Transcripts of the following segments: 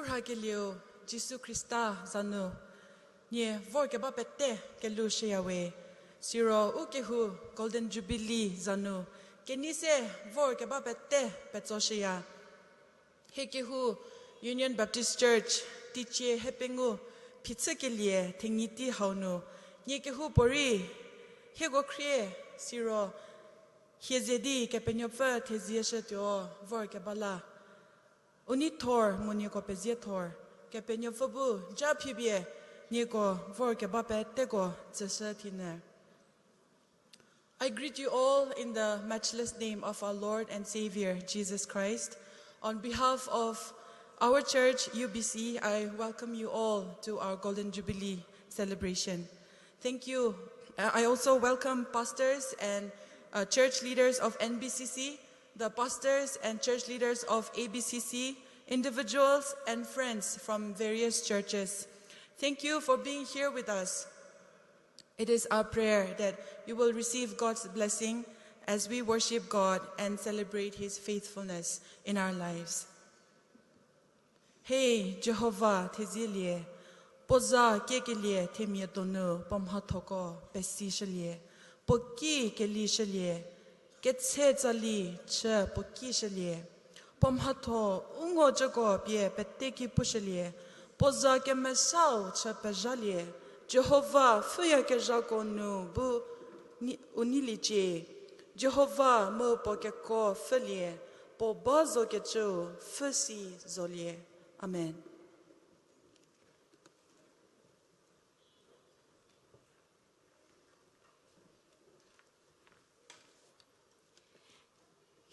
Purhagelio, Jesu Christa, Zanu, Nye, Vorgaba Pette, Gelushiawe, Siro, Ukehu, Golden Jubilee, Zanu, Genise, Vorgaba Pette, Petsoshia, Hekehu, Union Baptist Church, Tiche, Hepengu, Pizzakelie, Tengiti Haunu, Nyekehu Pori, Hego Krie, Siro, Hezedi, Kepenyofa, Teziashatio, Vorgabala. Unitor, Muniko Peziator, Kepenyofabu, Japibie, Nico, Vorgabape, Tego, Zesertine. I greet you all in the matchless name of our Lord and Savior, Jesus Christ. On behalf of our church, UBC, I welcome you all to our Golden Jubilee celebration. Thank you. I also welcome pastors and church leaders of NBCC, the pastors and church leaders of ABCC, individuals and friends from various churches. Thank you for being here with us. It is our prayer that you will receive God's blessing as we worship God and celebrate His faithfulness in our lives. Hey, Jehovah, Tezilie, Poza kekelie temiatono, Pomhatoko, Bessi shalie, Poki keli shalie, Getsezali, Che Poki shalie, Pomhato, Ungo Jago, Bie, Peteki pushalie, Poza kemesao, Che Pejalie, Jehovah, Fuya Kejago no, Bu Uniliche, Jehovah, Mo Pokeko, Felie, Po Bozo Kejo, Fusi Zolie. Amen.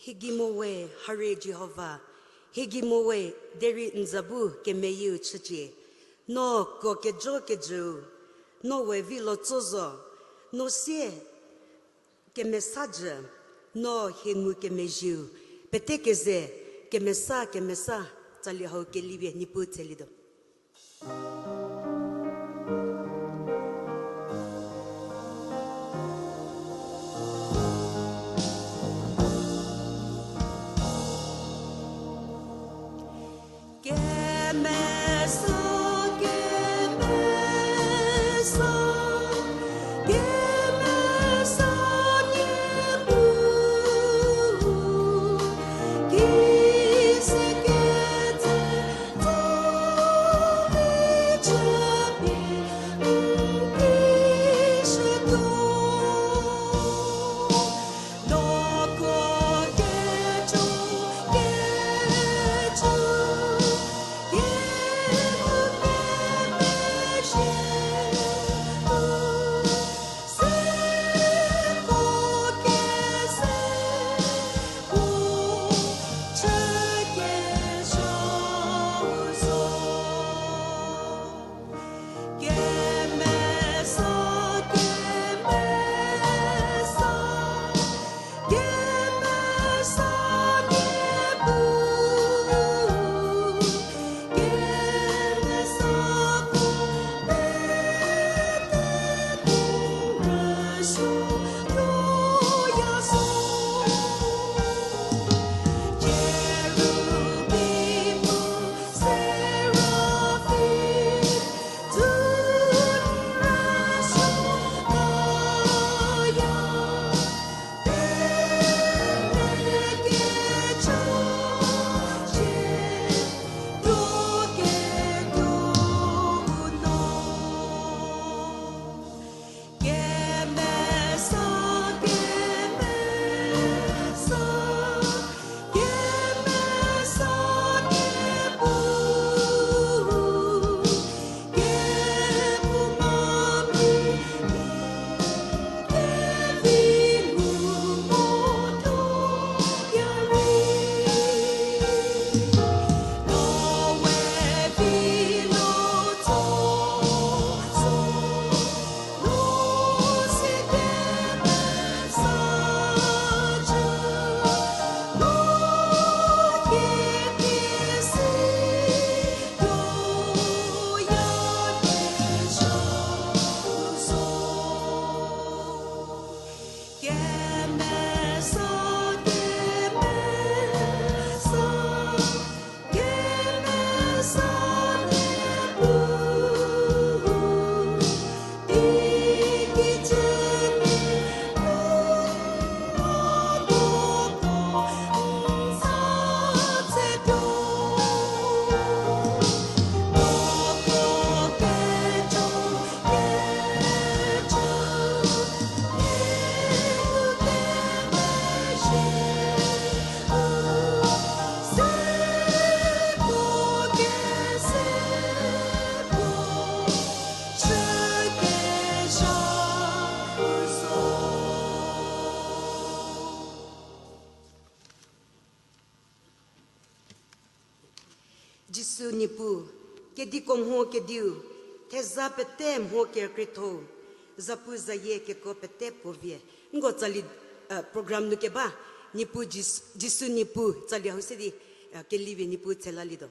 Higimowe, Hare Jehovah, Higimowe, Deri Nzabu, Kemeyu Chichi, no Kokejo Keju, no we Vilo Tozo, no Sie, Kemesaja, no Hingu Kemeju, Petekeze, Kemesa, Taliho Kelivia Nipu Telido. Jisu nipu ke di kom ho ke diu te za pete mo ke krito zapu za ye ke ko pete povie ngo tsali program nu ke ba nipu Jisu nipu tsali hause di ke live nipu tsela lido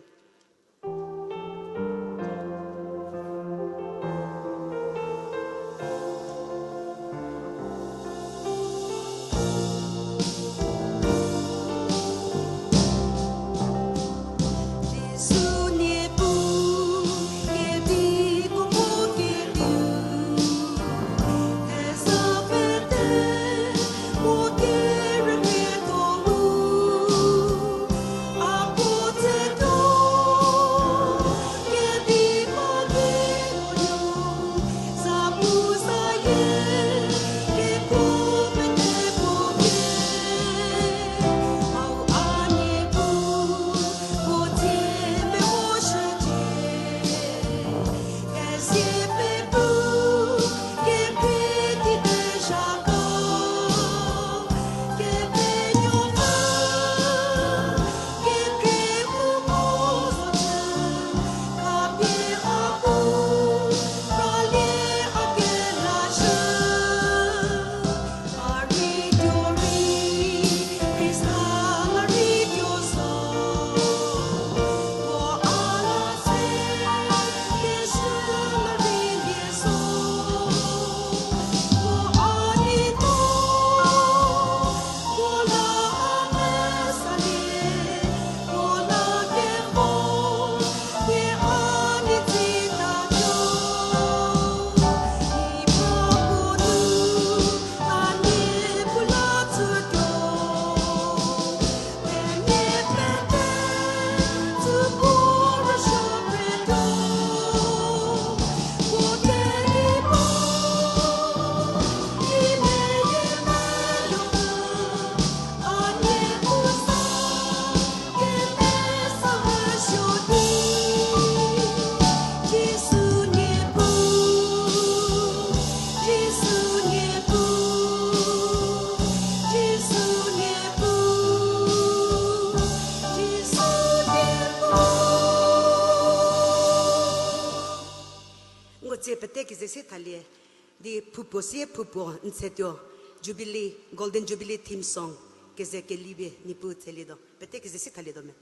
di pupo nsetyo Jubilee Golden Jubilee theme song keze ke libe nipu tselido pete keze si thalido me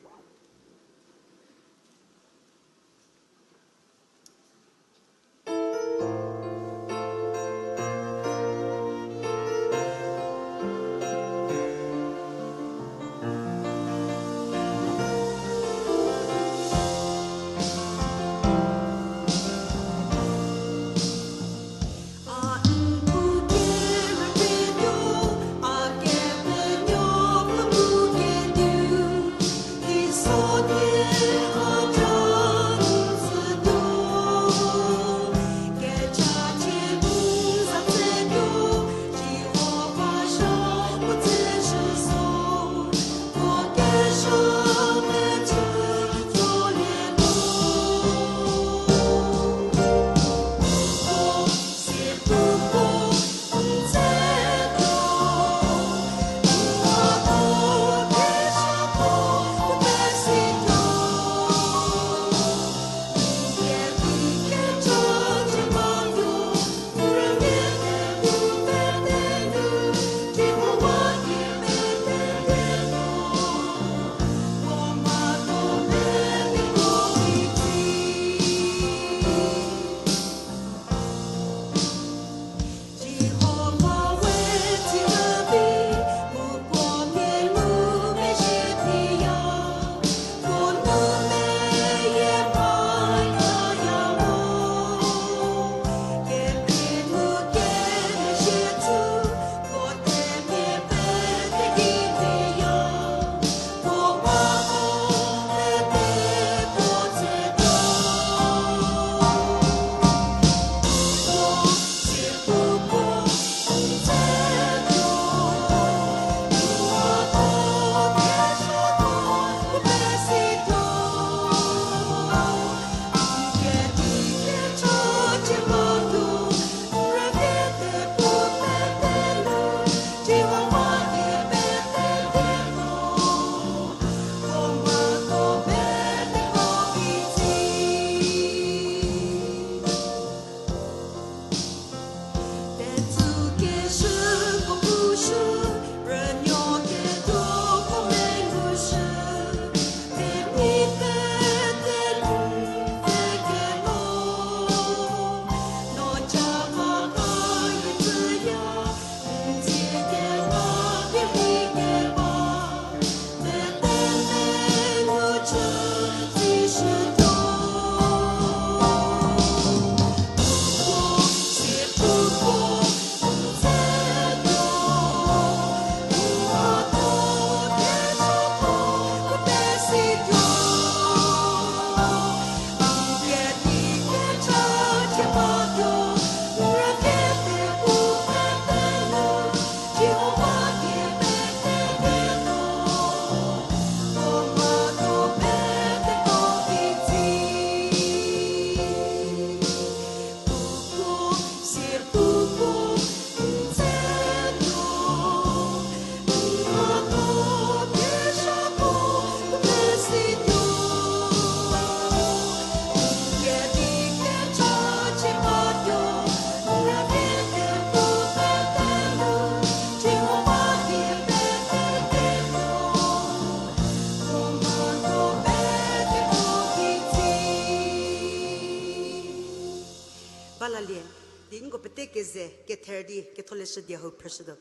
di ngo pete ke ze ke therdi ke thole se dia ho president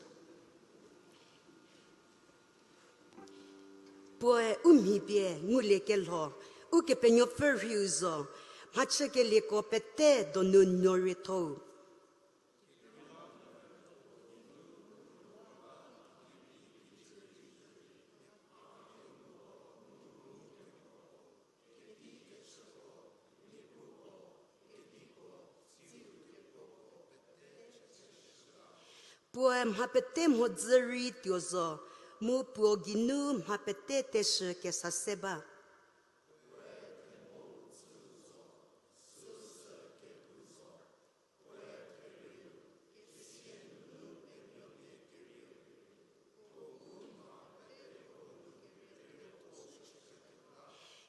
poe mi bie ngule ke lo u ke penyo ferhuzo mache ke le ko pete do no norito poem hapete mozeri tiozo mu puoginu hapete teshe ke saseba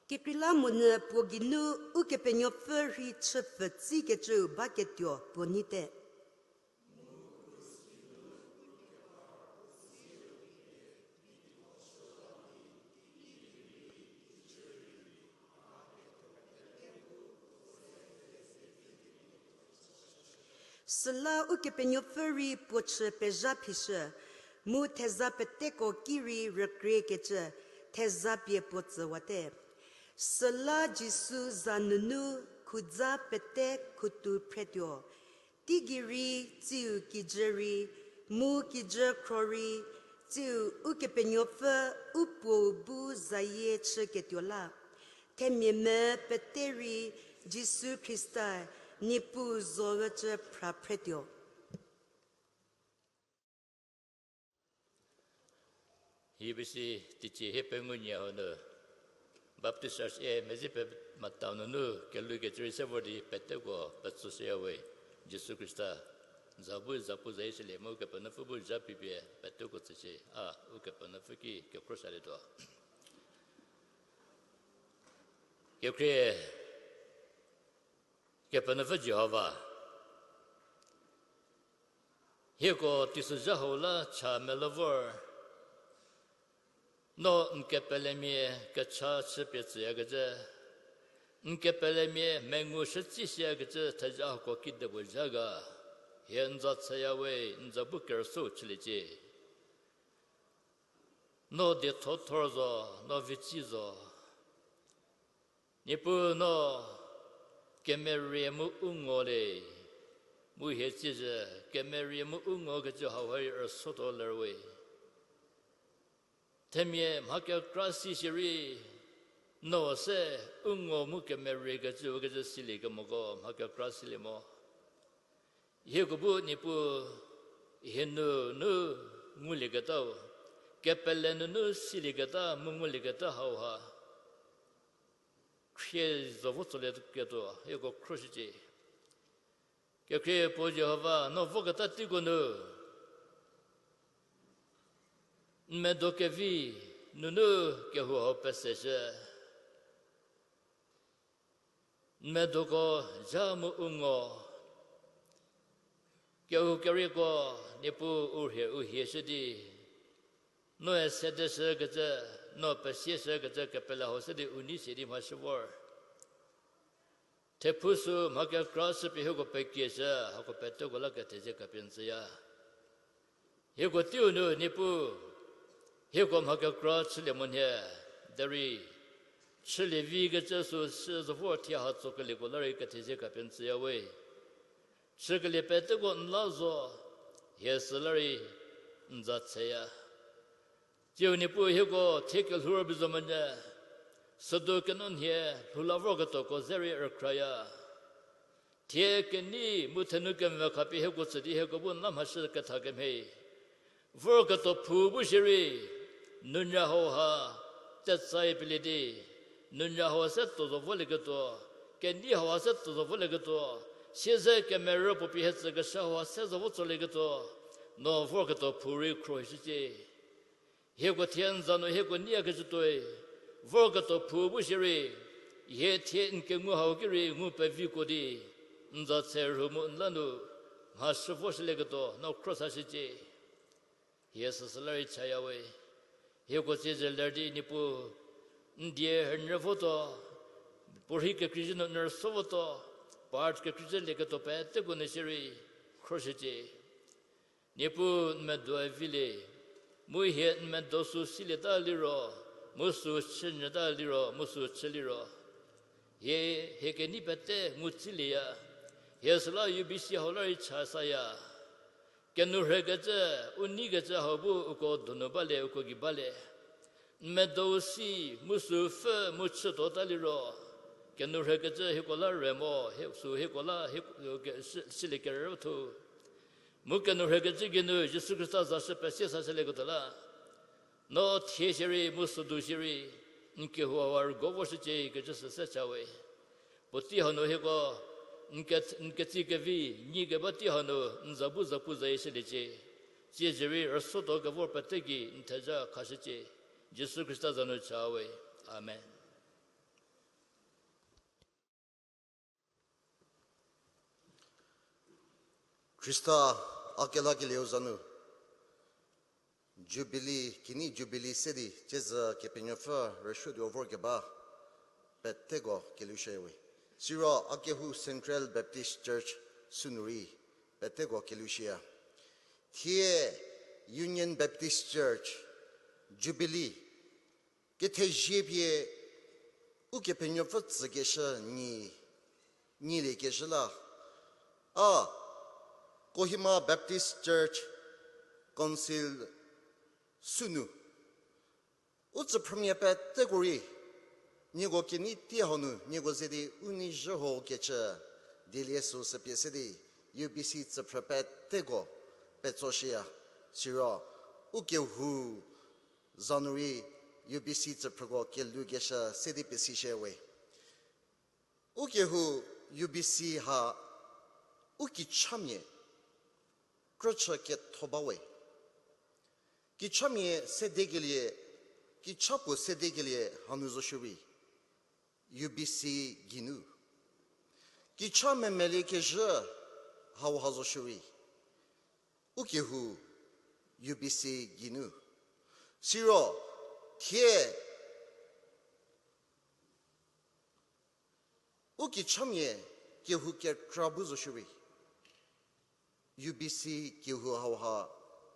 Kipila mune puoginu u ke penyo feri chefetsi ke chu baketio bonite Sela u ke penyo feri poche peja pishe mu teza pete ko kiri rekre ke che teza pie potze wate Sela jisu zanunu kudza pete kutu pretio tigiri tiu kijeri mu kije krori tiu u ke penyo fe upo bu zaye che ketiola temye peteri jisu Christa nipu zoveche prapretio. Hibisi tici hepengunya hono Baptist Church mezipe mataunu kelu getri sevodi petego petsusewe Jesu Christa zabu zaisele mo ke panafubu zapipie petego tse u ke panafuki ke krosale to ke panafu Jehova heko tisu jahola cha melavor no nke pelemie ke cha chipe tsia geje nke pelemie mengu shichi sia geje taja ko kidde bojaga yenza tsayawe nza buker so chilije no de totorzo no vichizo nipu no kemerie mu ungole mu hechije kemerie mu ungo geje hawai soto lerwe temye makya krasi shiri no se ungo muke merega ju ge sili ge mogo makya krasi le mo yegobu nipu henu nu nguli ge taw kepelen nu sili ge ta munguli ge ta hawa khye zavotole ge to yego krushiji ke kre po Jehova no vogata tigono me doke vi nunu ke ho peseje me doko jamu ungo ke u keriko nipu uhe shidi no esede se gaje no pesie se gaje ke pela hosedi uni sidi mashwar tepusu maga cross pe ho pekesa ha ko petto gola ke teje ka pensia he go tiu no nipu Heko maga cross le monhe dari chile viga jesu se zo tia ha zo le go lari ka teje ka pensia we chile pete go nlazo yes lari nza tseya jiu ni pu heko take a hurb zamanya sado kanon he lulavo ga to ko zeri kraya tie ke ni mutanu ke ma ka pe heko tsidi heko bu nam ha shi ka tha ke me vorga to pu bu shiri nunya ho ha tsai pilidi nunya ho set to zo vole ga to ke ni ho set to zo vole ga to sheze ke me ro pu pi het ga sha ho se zo vo le ga to no vorga to puri kro shi ji he go tian za no he go ni ga ji to vorga to pu bu shiri ye tien ke ngu ha gi ri ngu pe vi ko di nza tse ru mu la nu ha shi vo shi le ga to no cross ha shi ji yes salary chaya we he go se je lerdi ni pu ndie her foto puri ke krishna ner soto part ke krishna le ke to pe te go ne shiri 크로시지 니부 메도에빌레 무헤 메도수 실레달리로 무수 신르달리로 무수 칠리로 예 헤게니 베테 무칠리야 예슬라 유비시 홀라이 차사야 게누르게제 운니게제 하부 우고 도노발레 우고 기발레 메도시 무수페 무츠도달리로 게누르게제 히콜라 레모 헤수 히콜라 실리케르토 무게누르게제 게누 예수 그리스도 자스페시사셀레고달라 너 티에시리 무수두시리 인케호와르 고보시제 그저스세차웨 보티하노 헤고 인케치게비 니게바티하노 인자부자푸자이시리제 제제리 어소도 가보르파테기 인타자 카시제 예수 그리스도 자노 차웨 아멘. 크리스타 아켈라길레오자누 Jubilee kini Jubilee city jeza kepenyofa reshudu overgeba betego kelushewe Siro Akehu Central Baptist Church Sunuri betego kelushia Tie Union Baptist Church Jubilee ketejebie ukepenyofa tsegesha ni le keshla Kohima Baptist Church Council Sunu Utsa premier pet teguri Nigo kini tiahonu Nigo zedi uni jeho kecha Delieso se piesedi UBC tsa prepet tego Petsoshia Sira Ukehu Zanuri UBC tsa prego Kelu gesha sedi pesishewe Ukehu UBC ha Uki chamye Krocha ket tobawe Kichami sedegilie Kichapu sedegilie hanuzoshuri UBC Ginu Kichame meleke je hawazoshuri Ukihu UBC Ginu Siro Tie Ukichamye Kihu ke trabuzoshuri UBC Kihu hawa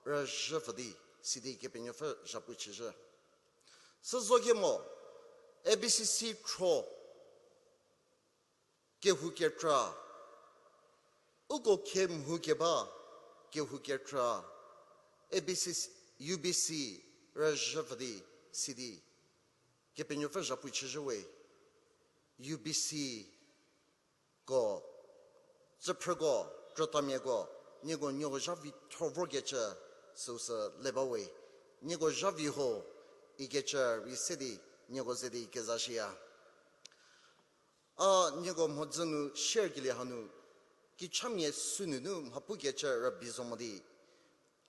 Rajafadi Sidi kepenyofa japuchija. Sazogemo ABCC tro kehuketra ugo kem hukeba kehuketra ABCC UBC Rajavadi Sidi kepenyofa japuchija we UBC go zaprego trotamego nego nyogo javi trovogecha Sosa lebawe Nigo Javiho Igecha Risidi Nigo Zedi Kezashia Nigo Modzanu Shergilihanu Kichamye Sununu Hapugecha Rabizomodi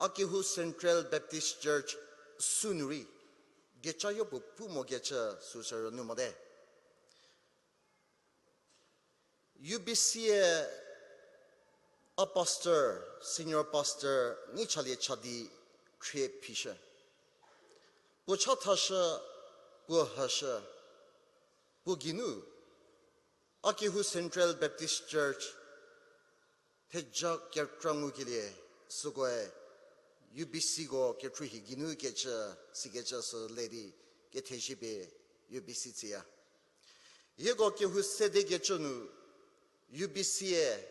Akihu Central Baptist Church Sunuri Gechayopu Pumo Gecha Susar Numade UBC A pastor, senior pastor, nichali chadi kre pisha. Buchatasha, buhasha, buginu. Akihu Central Baptist Church, Tejak Kertrangu Gilie, Sugoe, UBC go Ketruhi Ginu Getcha, Sigecha so lady, Getejibe, UBC tia. Yego Kehu Sede Getchonu, UBC.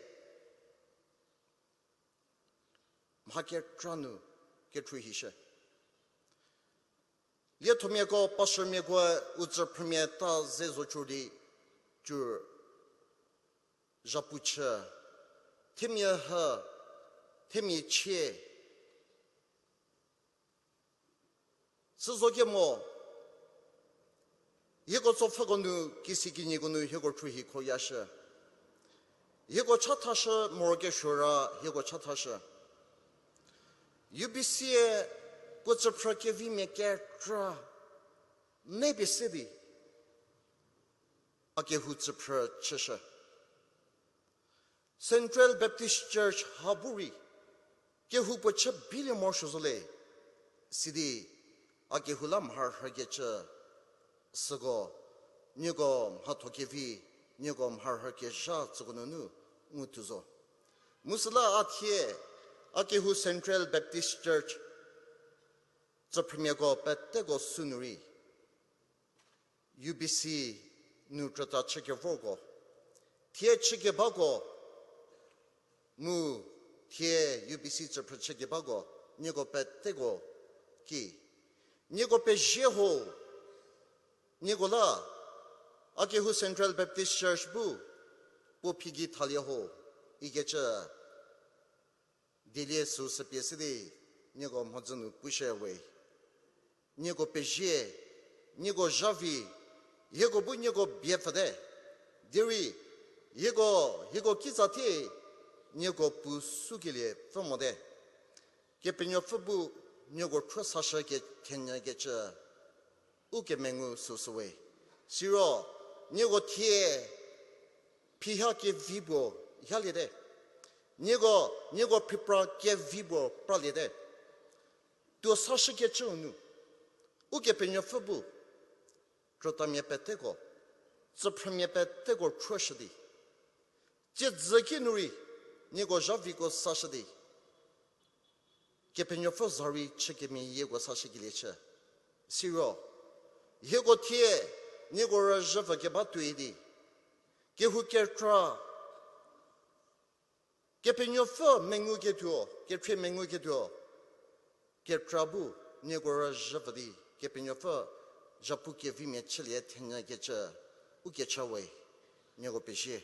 Maketranu Ketruhisha. Lietomego Pashamego Utsa Premieta Zezochudi Jur Japucha Timia Ha Timi Che Suzogemo Yego Sofagonu Kisiginigunu Hego Truhi Koyasha Yego Chatasha Morgeshura Yego Chatasha UBC Gutsa Prakevi Meketra Nebi City Akehutsa Pra Chesha Central Baptist Church Haburi Kehupacha Billion Marshazole Sidi Akehulam Har Hagecha Sago Nigom Hatokevi Nigom Har Hakesha Tsugununu Mutuzo Musala athie Akehu Central Baptist Church Zapremego Petego Sunuri UBC Nutrata Chekevogo Tie Chekebago Mu Tie UBC Zapra Chekebago Nego Petego Ki Nego Pe Jeho Negola Akehu Central Baptist Church Bu Pigi Taliaho Igecha Dilie Susapiesidi Nego Mazunu Pushawe Nego Peje Nego Javi Yego Bu Nego Biefade Diri Yego Kizati Nego Pusugile Fomode Gepinyo Fubu Nego Trasasha get Kenya Getcha Uke Mengu Susaway Siro Nego Tie Piha ke vibo yalide nego pipra ke vibo pralide to sashi ke chunu uke penyo fubu trotamye petego zapremye petego trashdi je zaki nuri nego javiko sashdi ke penyo fu zari chikemi yego sashi gilecha siro yego tie nego rajava ke batuidi Gehu kertra, gepenyo fo mengu getuo, getre mengu getuo, getrabu negora javadi, gepenyo fo japu ke vime chile tenya gecha, ugechawe, nego peshe.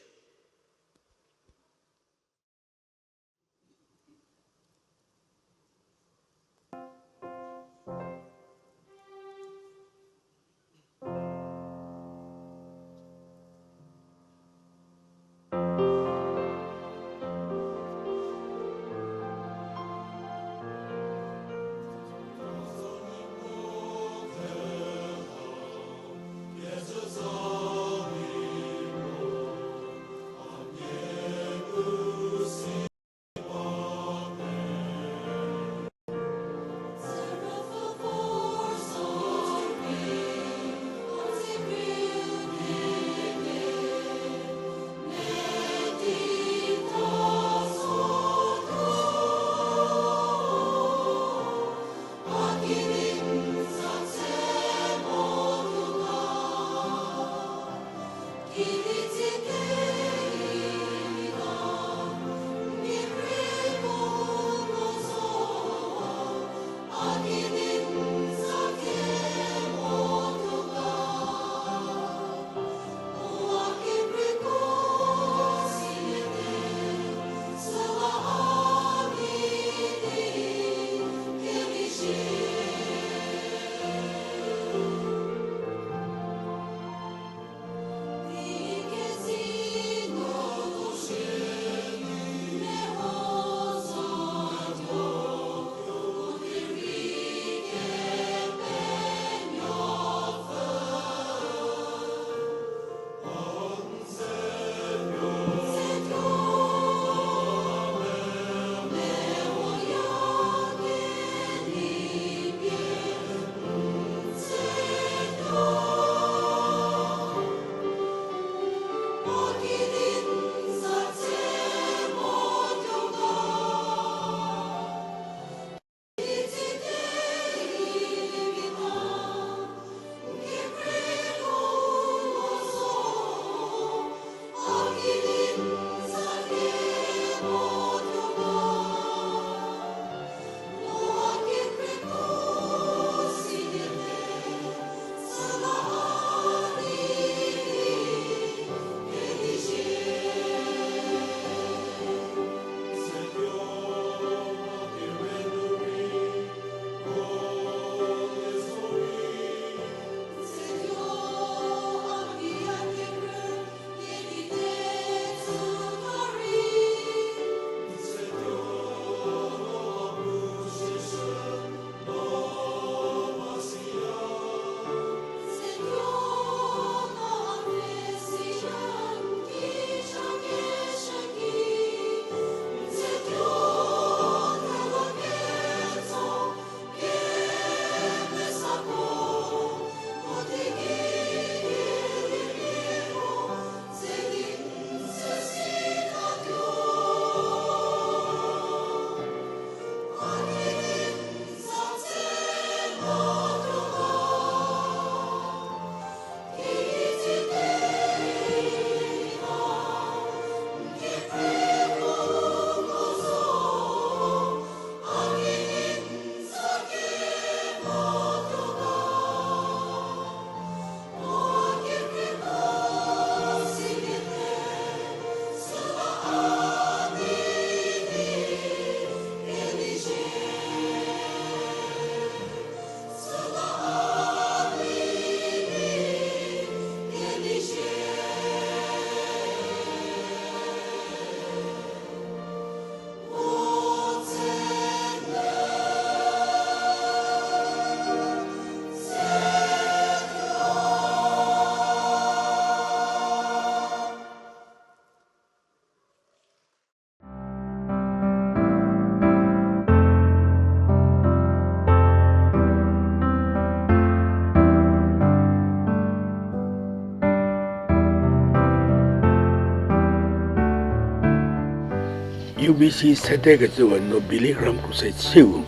UBC 세대가 저는 빌리그램 구세 치우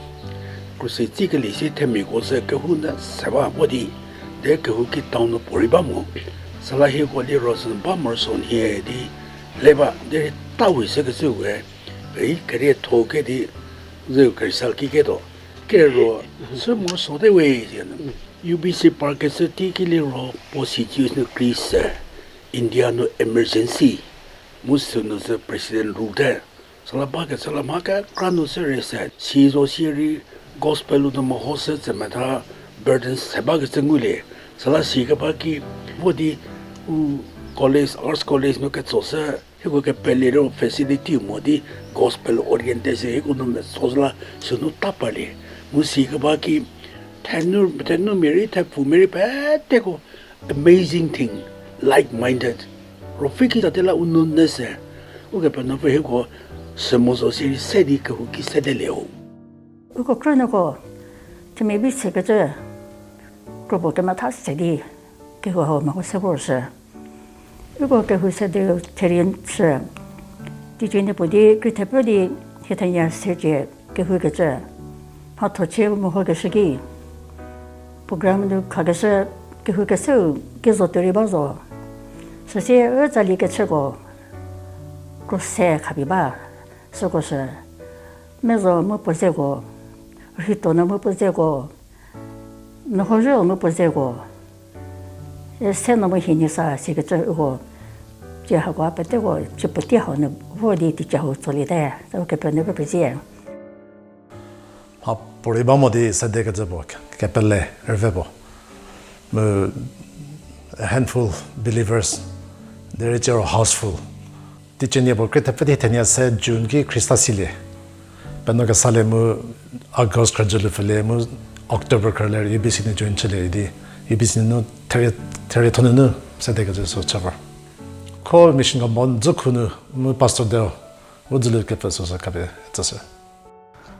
구세 찌글리시 테미고서 그훈다 사바 어디 내 그후기 다운로 보리바모 살라히 고리로선 바머손 헤디 레바 데 따위서 그 저게 이 그래 토게디 저 그살기게도 그래로 스모 소대웨이는 UBC 파크에서 티킬리로 포시티우스 크리스 인디아노 에머전시 무슨노스 프레시덴트 루데 살라마가 크라노세레사 시조시리 고스펠로도 모호세 제마다 버든 세바가 생굴레 살라시가 바기 보디 우 college arts college no ketsosa hego ke pelero facility modi gospel orientation hego no sozla sunu tapali musika baki tenu meri tapu meri pateko amazing thing like minded rofiki tatela unnese uge pano hego semoso siri sedi ke ki sedeleo ugo kronogo tmebi segaje probo ke mata sedi ke ho ma ko seborse如果给会说的特人是，第几年不的给特别的，现在也是这给会个这，他头前我们好个时机，program的看个是给会个手给做对里巴做，首先我这里个吃过，个菜卡比吧，是个是，没做没不这个，许多呢没不这个，那好热没不这个，菜那么便宜啥，这个这个。这好过不得我就不得好呢，我的家伙做里的，我给别人不接。好，不离把我的三代个这波，给别来二百波，么 a handful believers, there is a houseful. 第几年波，给他不得天天在June 个 Christa 系列，本那个啥嘞么 August 可就了不嘞么 October 可嘞，UBC 呢 join 起来的，UBC 呢terry呢，三代个这说差不。콜 미션가 먼저 쿠는 뭐 pastor데오 뭐들 개파서서 가베 졌어.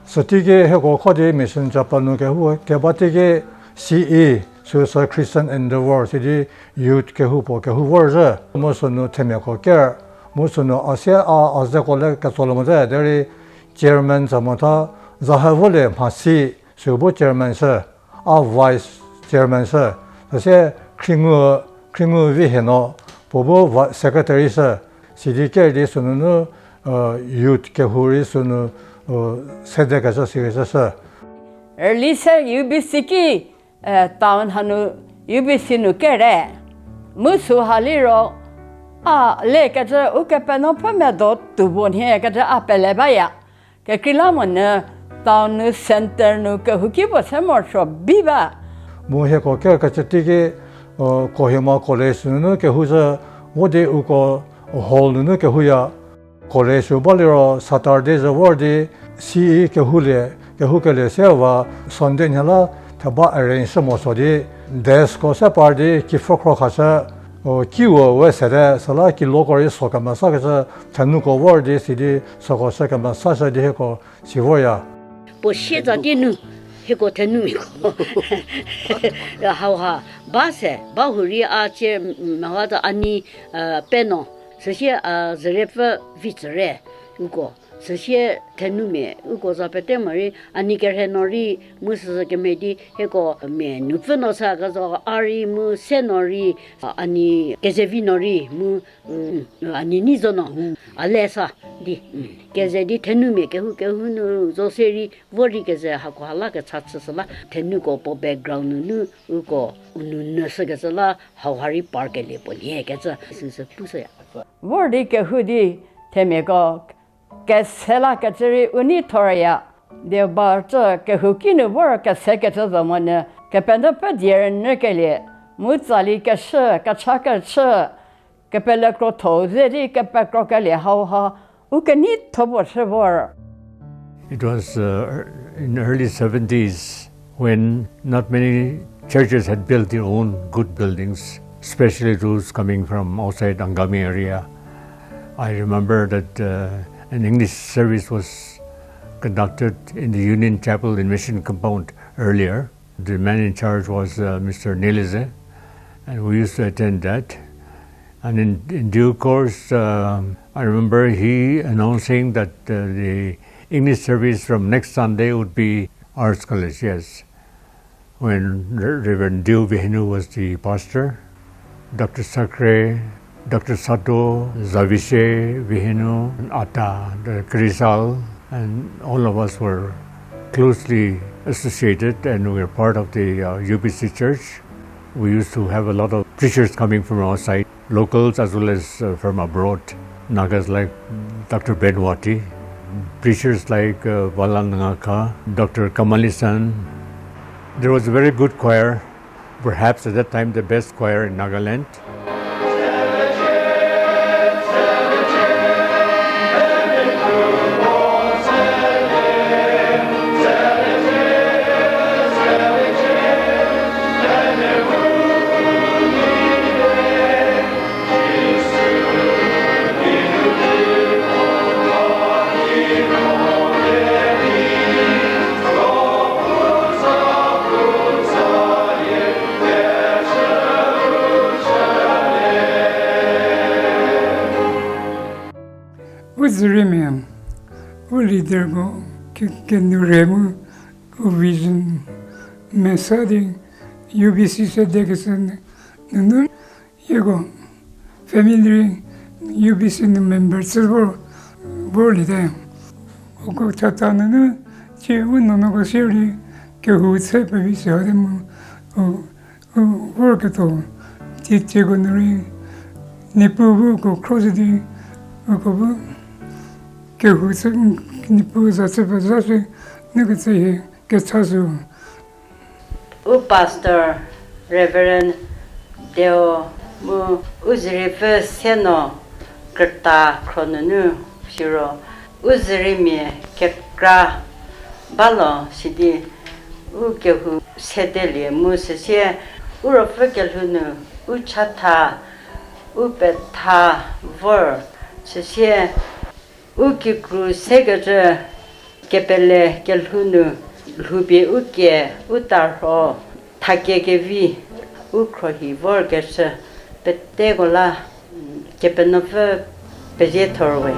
서티게 해고 코디 미션 자판노게 후 개바티게 CE 소서 크리스천 인 더 월드 시디 유트 개후보 개후버저 무슨노 테메고 게 무슨노 아시아 아즈콜레 카솔모데 데리 제르만 자모타 자하볼레 마시 쇼보 제르만서 아 바이스 제르만서 사실 크링어 위해노 보보 세크레터리서 시디케리 수는 유트 개후리 수는 세대가 저시에서 엘리사 UBC기 다운하는 UBC는 깨래 무수할리로 아 레가저 우케페노 파메도 두본해 가저 아펠레바야 그킬라몬네 다운 센터는 그 후기버 세모쇼 비바 뭐해고 깨가지게 고해마 콜레스는 개후서 어디 우고 홀는 개후야 콜레스 발리로 사타르데즈 워디 CE 개후레 개후kel레 세와 선데냐라 타바 어레인스 모소디 데스코 세파디 키포크로 가서 키워 외세레 살라키 로거리 소카마사가서 전누고 워디 시디 소고사카마 사사디 해고 시워야 뭐 시자디는 해고 되는미고 하하 바세 바후리 아체 마와다 아니 페노 서시 저레프 비츠레 우고 서시 되는미 우고 자페테머리 아니 게헤노리 무스 게메디 해고 메 누프노사가서 아리 무 세노리 아니 게제비노리 무 아니 니조노 알레사 디 게제디 테누메 게후는 조세리 워리 게제 하고 할라게 차츠슬라 테누고 보 백그라운드 우고 우누너스게슬라 하와리 파르게레 볼리에 게자 스스 부서야 워리 게후디 테메고 게셀라 게제리 우니토리아 데바르저 게후키는 워가 세게저저모네 게펜더 페디르네 게레 무자리 게셔 게차게셔 게펠레크로 토제리 게페크로게레 하우하 우케니 토보셔버. It was in the early 70s when not many churches had built their own good buildings, especially those coming from outside Angami area. I remember that an English service was conducted in the Union Chapel in Mission Compound earlier. The man in charge was Mr. Nelize, and we used to attend that. And in due course, I remember he announcing that the English service from next Sunday would be Arts College, yes. When Reverend Dew Vihenu was the pastor, Dr. Sakre, Dr. Sato, Zavishe, Vihenu, Atta, the Krizal, and all of us were closely associated, and we were part of the UBC church. We used to have a lot of preachers coming from outside, locals as well as from abroad. Nagas like Dr. Benwati, preachers like Valanangaka, Dr. Kamalisan. There was a very good choir, perhaps at that time the best choir in Nagaland. Uzrimian, Ulidergo, Kenuremu, Vision, Messadi, UBC Sedegason, Nunu, Yego, family, UBC members were born them. Oko Tatanana, Chiuno Siri, Kehu Sepavi Sademu, work at all, Tigonary, Nipu, Crosity, Okobu. Que vous ne pouvez pas faire négocier que ça soit. O pastor Reverend Deo mu uzrife seno kerta kronunu shiro uzrimi kekra balo sidi u kehu sedeli mu sesie urofekelhunu uchata upeta vor sesie uki kru segaje kepele kelhunu lubi uke utarho takegevi ukrohi vorgese betegola kepenove bejetorwe.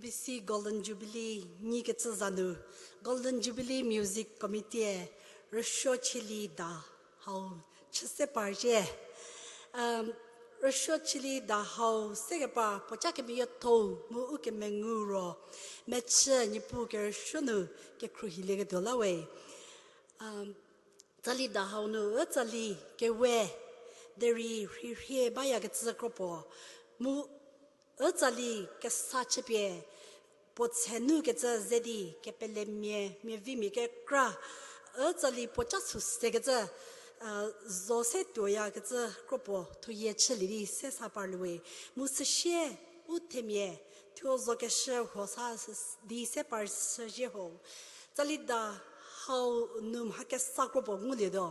UBC Golden Jubilee ni ke zanu Golden Jubilee Music Committee Rusho Chili da how chse parje Rusho Chili da how segepa pochake bi to mu uke menguro meche ni pu ke shunu ke kruhile ke dolawe tali da how no tali ke we deri he baya ke tsakropo mu tali ke sachepie potsenu ke zedi ke pelemie mi vi mi ke kra tali pochasu se ke zo se to ya ke kropo to ye chili se sa parlwe mu se she utemie to zo ke she ho sa di se par se je ho tali da how num ha ke sa kropo ngule do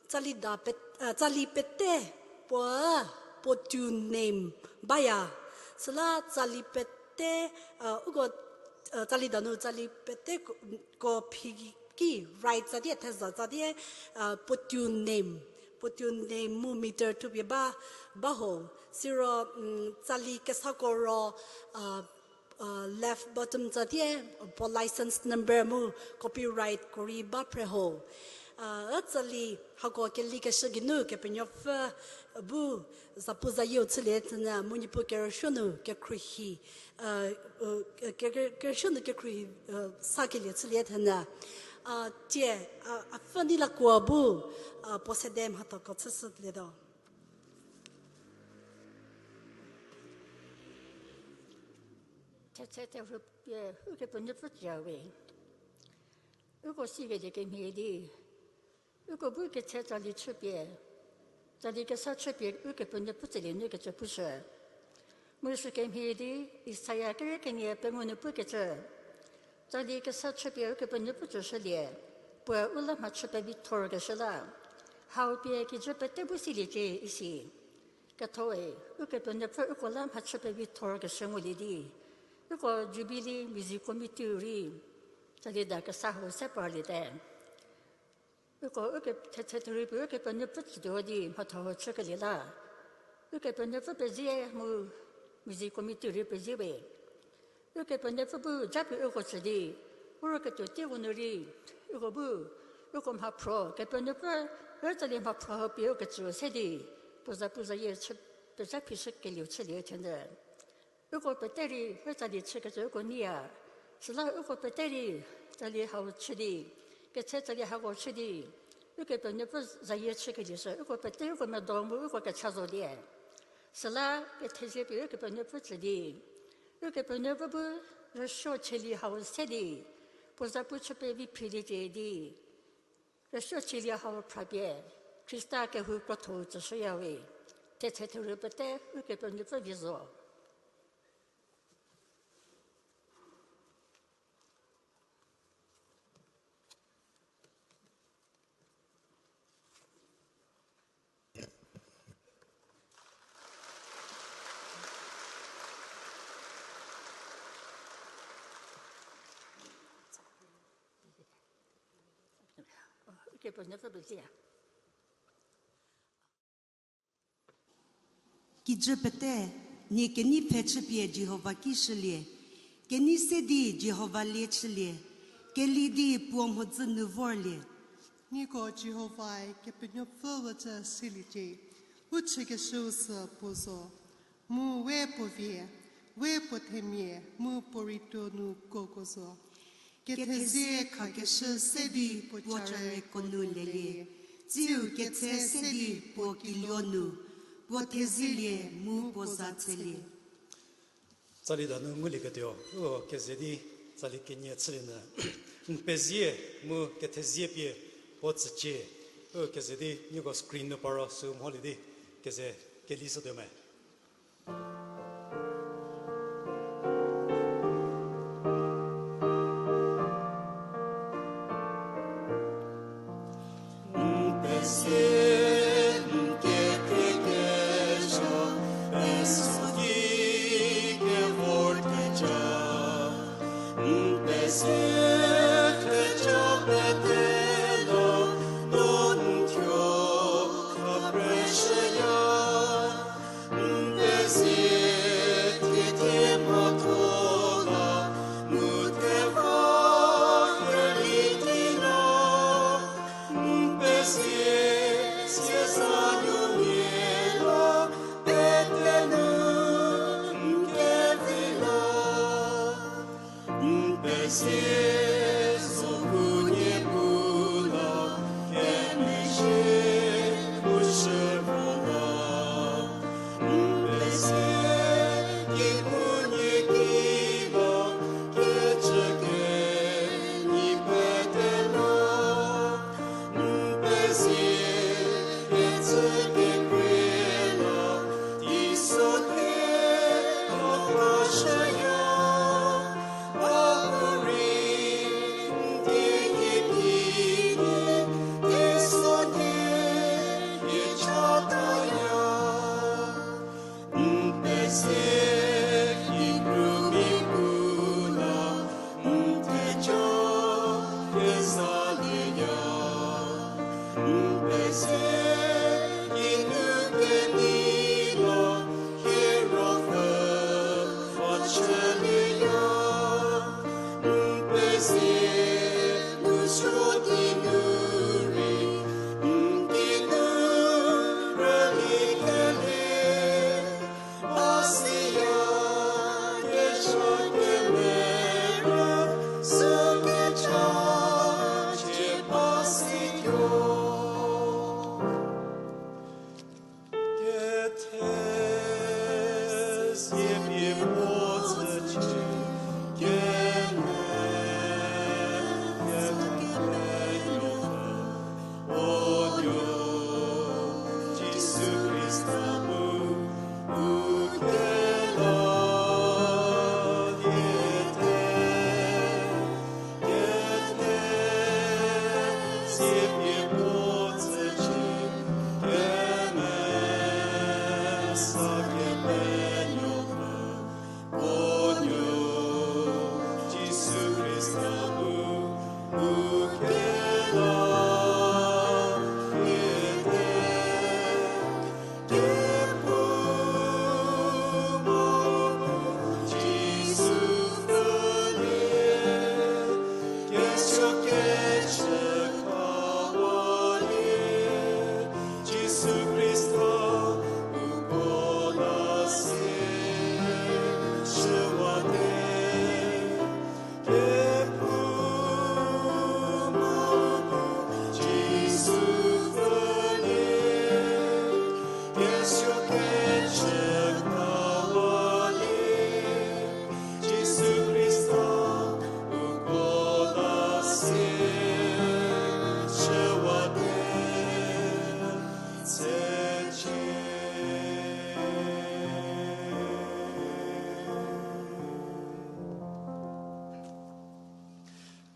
tali pete po tu name baya sala tali pete ugo tali danu tali pete ko pigi right tadi tesa tadi po tu name mu meter to be ba ho zero tali kesakoro left bottom tadi po license number mu copyright kori ba preho tali hako ke like shiginu ke penyof bu zapuza yo tsile tna munipo ke shonu ke kruhi ke shonu ke kruhi sakile tsile tna tie afani la ko bu posedem hato ko tsut le do te rup ke penyof jawe uko sige de ke medi uko bu ke tali chupie tali ke sa chupie uko penyof tsile ne ke chupushe musu ke medi isaya ke ne pengono bu ke tali ke sa chupie uko penyof tsile po ula ma chupe vitor ke shala how pie ke chupe te busili je isi ka toe uko penyof uko la ma chupe vitor ke shengoli di uko Jubilee Music Committee ri tali da ka sa ho se parli de uko te ri uko penyof tsdo di ma to chukali la uko penyof pe je mu Music Committee ri pe je be uko penyof bu japi uko tsdi uko to te wonori uko bu uko ma pro ke penyof tali ma pro pe uko tsu se di puza ye pe japi shikeli chili tende uko peteri tali chike uko nia sila uko peteri tali hao chidi ke tali hao chidi uko penyof zaye chike di se uko peteri uko me domu uko ke chazo die sila ke teje pe uko penyof chidi uko penyof bu resho chili hao sedi puza pu chupe vi pili je di resho chili hao prabye krista ke hu ko to tsu ya we te rupete uko penyof vizo que pues no fue decía ki jepete ni ke ni peche pie Jehovah ki shlie ke ni se di Jehovah le chlie ke li di pom ho znu vorle ni ko Jehovah ke penyo fo ta silije uche ke shosa pozo mu we povie we potemie mu porito nu kokozo ke tezie ka ke se di pochare konulele ziu ke se di po kilionu po tezilie mu pozatsele zali da no nguli ke dio o ke zedi zali ke nye tsrina pezie mu ke tezie pie po tsie o ke zedi ni go screen no para so holiday ke ze ke liso de mai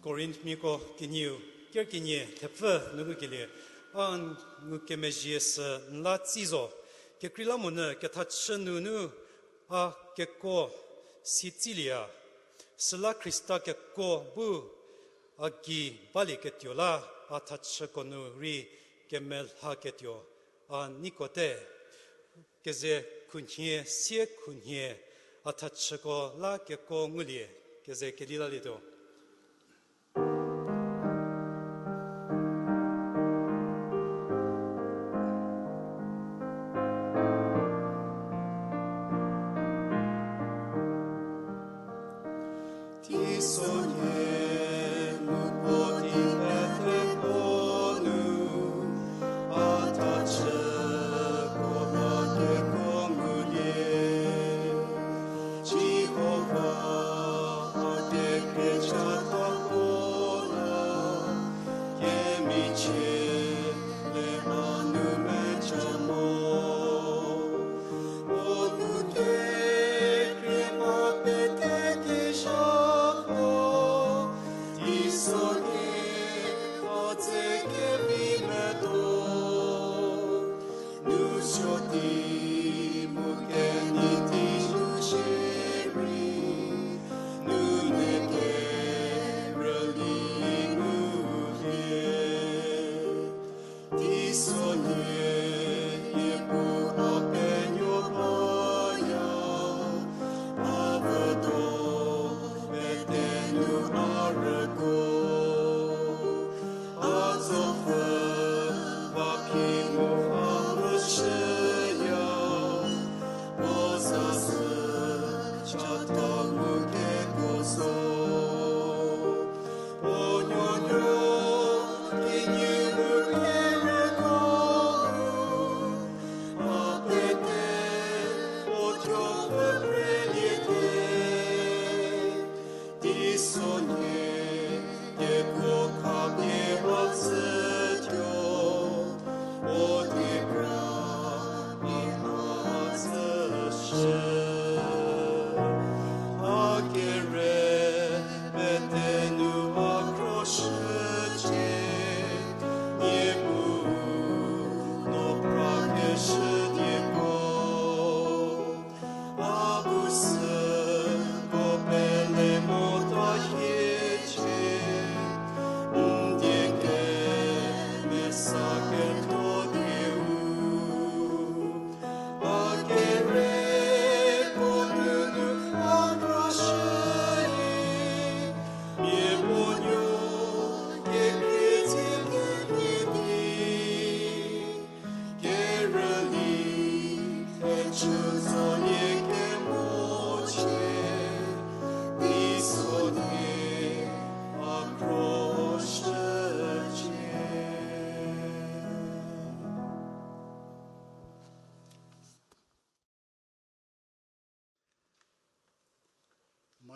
Corinth miko kinyu ker kinye tefe nugu kile an nuke mejies la tsizo ke krilamune ke tachenu a ke ko Sicilia sla Christa ke ko bu agi bali ketiola a tachkonu ri kemel ha ketio an nikote keze kunye sie kunye a tachko la ke ko ngulie keze kelila lido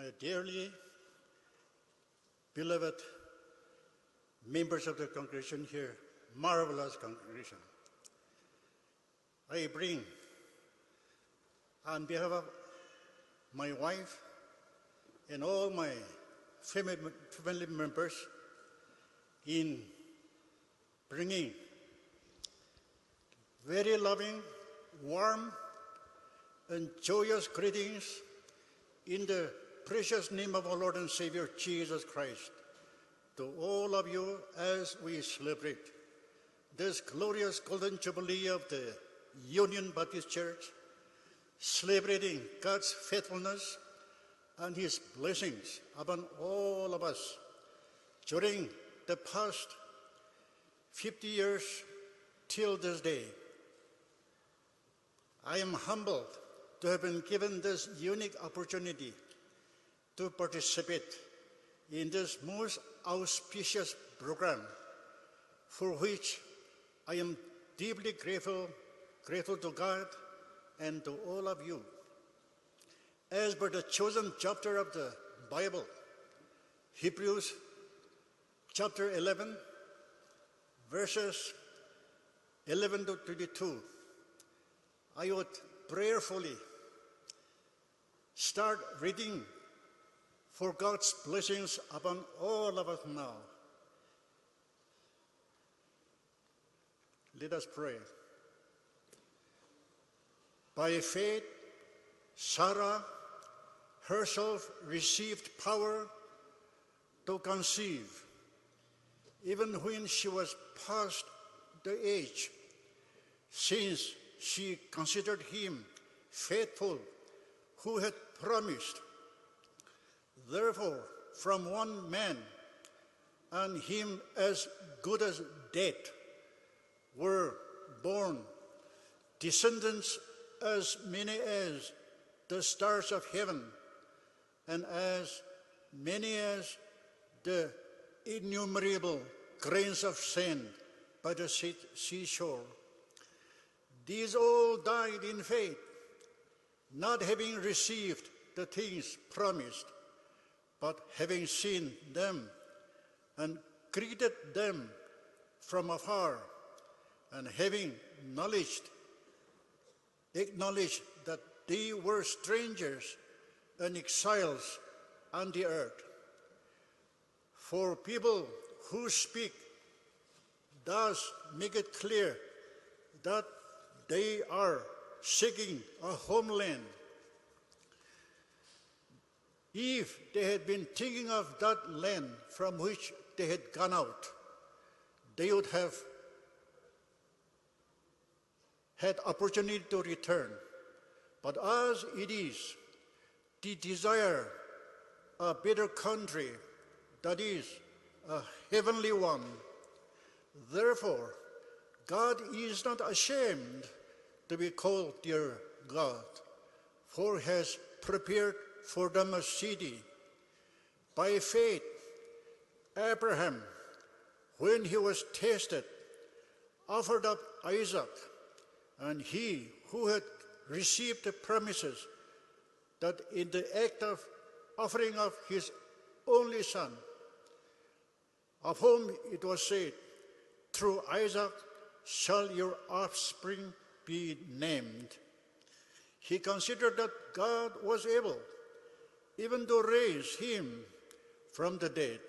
My dearly beloved members of the congregation here, marvelous congregation, I bring on behalf of my wife and all my family members in bringing very loving, warm, and joyous greetings in the precious name of our Lord and Savior Jesus Christ to all of you as we celebrate this glorious Golden Jubilee of the Union Baptist Church, celebrating God's faithfulness and His blessings upon all of us during the past 50 years till this day. I am humbled to have been given this unique opportunity to participate in this most auspicious program, for which I am deeply grateful to God and to all of you. As per the chosen chapter of the Bible, Hebrews chapter 11, verses 11 to 22, I would prayerfully start reading for God's blessings upon all of us now. Let us pray. By faith, Sarah herself received power to conceive, even when she was past the age, since she considered him faithful who had promised. Therefore, from one man, and him as good as dead, were born descendants as many as the stars of heaven, and as many as the innumerable grains of sand by the seashore. These all died in faith, not having received the things promised, but having seen them and greeted them from afar, and having acknowledged that they were strangers and exiles on the earth. For people who speak thus make it clear that they are seeking a homeland. If they had been thinking of that land from which they had gone out, they would have had opportunity to return. But as it is, they desire a better country, that is, a heavenly one. Therefore, God is not ashamed to be called their God, for He has prepared for them a city. By faith, Abraham, when he was tested, offered up Isaac, and he who had received the promises, that in the act of offering up his only son, of whom it was said, "Through Isaac shall your offspring be named," he considered that God was able even to raise him from the dead,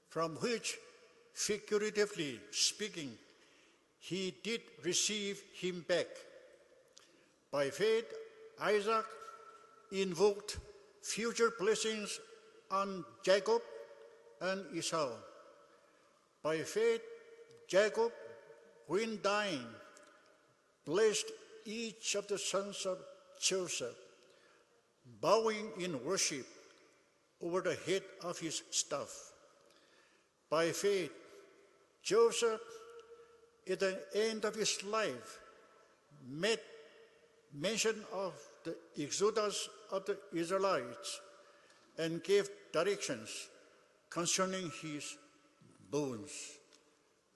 from which, figuratively speaking, he did receive him back. By faith, Isaac invoked future blessings on Jacob and Esau. By faith, Jacob, when dying, blessed each of the sons of Joseph, bowing in worship over the head of his staff. By faith, Joseph, at the end of his life, made mention of the exodus of the Israelites and gave directions concerning his bones.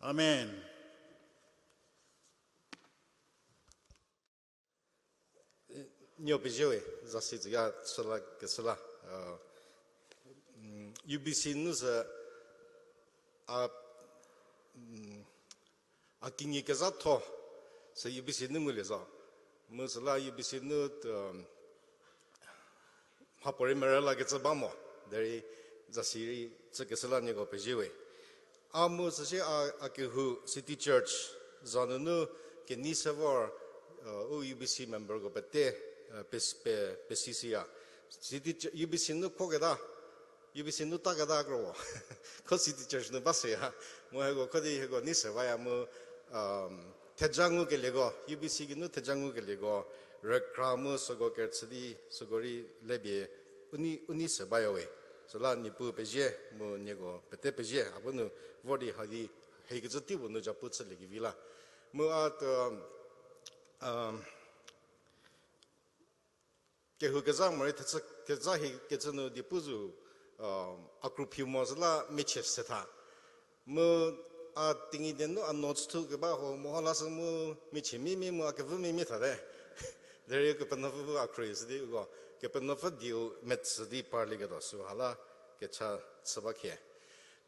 Amen. nhiều bây giờ za sĩ ya sala ke sala UBC nusa a kingi kaza to sa UBC nu muleza musala UBC nu hapori merela ke tsabamo dari zasiri tsakesala ni go pejiwe amu sase a ke hu city church zanunu ke ni savar UBC member go pete PCCA city UBC nu kogeda UBC nu tagada gro ko city church nu basya mo go kodi go ni sevaya mo 태장우 gelego UBC 기누 태장우 gelego 레크라무 소고 게츠디 소고리 레비에 우니 세바요에 솔라 니부 베제 뭐 니고 베테 베제 아부누 워디 하디 헤이그즈티 부누 자푸츠리기 빌라 뭐아또 게후게자 머리 테자 헤게츠누 디푸즈 아크루피모즈라 미체스타 뭐 tinggi denu notes tu ke bahu mohalas mu michimi mu akavu mi thare dari ke penafu akris di go ke penafu diu mets di parli ke dosu hala ke cha sabakhe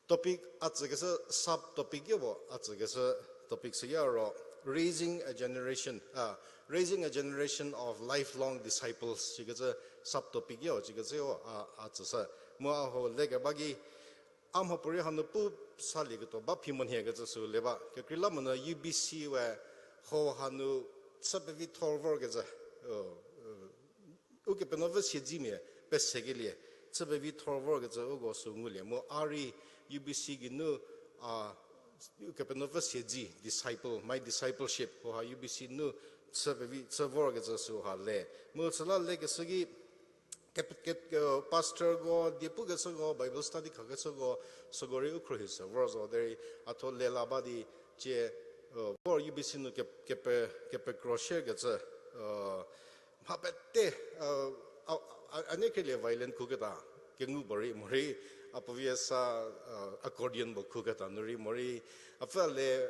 topic atsgesa sub topic yo atsgesa topic se yaro raising a generation of lifelong disciples chigesa sub topic yo chigesa yo atsasa mo ho lega bagi am ho puri hanu pu sali to ba phimon he ga su leba ke krila mona UBC wa ho hanu sabevi torvor ga o ke penova sejime pesegelie sabevi torvor ga go su ngule mo ari UBC gi no ke penova seji disciple my discipleship ho UBC no sabevi servor ga su ha le mo sala le ga sagi pastor go dipu ga go Bible study ka ga go sogori ukrohis worzo there ato lela badi che for UBC no ke crochet ga hapette anekele violent kugata kengu bari mori apoviesa accordion bo kugata nuri mori afale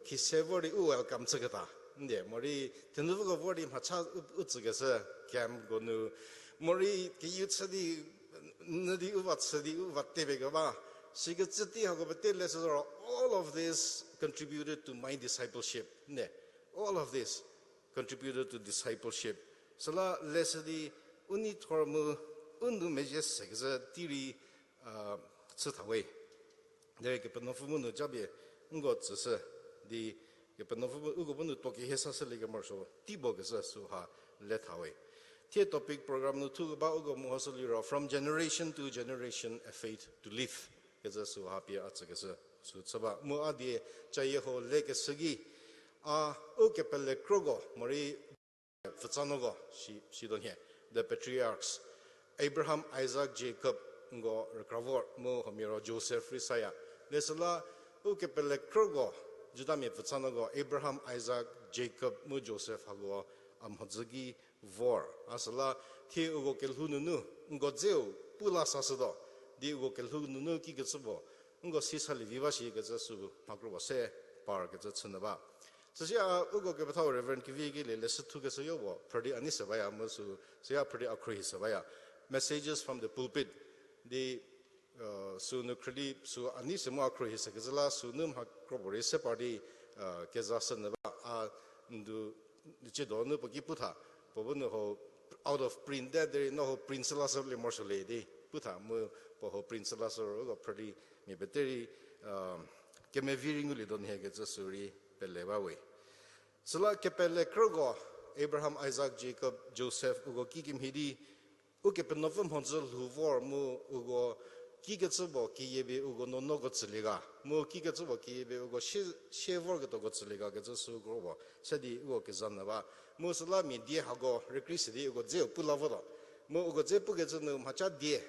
kisevori welcome chagata nde mori tenu go vori macha utsugesa cam go nu mori ki yutsadi nadi uvatsadi uvattebegaba sigetsati hagobete all of this contributed to my discipleship ne all of this contributed to discipleship sala lesadi uni thormu undu mejes segza tiri tsatawe de ke penofumu no jabe ngo tsese di ke penofumu ugobunu toki hesasele marso tibo gesa suha lethawe the topic program no tu ba ugo mohosoli from generation to generation a faith to live gesa su happy atsagesa su tsaba mo adi chaye ho leke sagi uke pelle krogo mori futsanogo shi don he the patriarchs Abraham Isaac Jacob ngo rekravor mo homiro Joseph Risaya lesala uke pelle krogo judami futsanogo Abraham Isaac Jacob mo Joseph hago amhazagi vor asala the ugo kelhununu ngo zeu pula sasado di ugo kelhununu ki getsubo ngo sisali vivashi getsu makro se par getsu ba sia ugo ke batao reverend ki vigi le lesu ge so yobo prodi anisa baya musu sia prodi akri sabaya messages from the pulpit the sunu kredi su anisa mo akri sa gezala sunum hakro se party kezasan ba ndu chedo no paki putha pobunu ho out of print that there no princela sabli morsole di putha mo po princela so go pretty me beteri ke me viringuli don hege zasuri peleba we sala ke pele krogo Abraham Isaac Jacob Joseph ugo kikim hidi uke penovum honzol huvor mo ugo kigetsubo kiyebe ugo no go tsliga mo kigetsubo kiyebe ugo shevor go to tsliga ge zasu grobo sadi ugo ke zanaba mo sala mi die hago rekrisidi ugo je pulavodo mo ugo je puge zunu macha die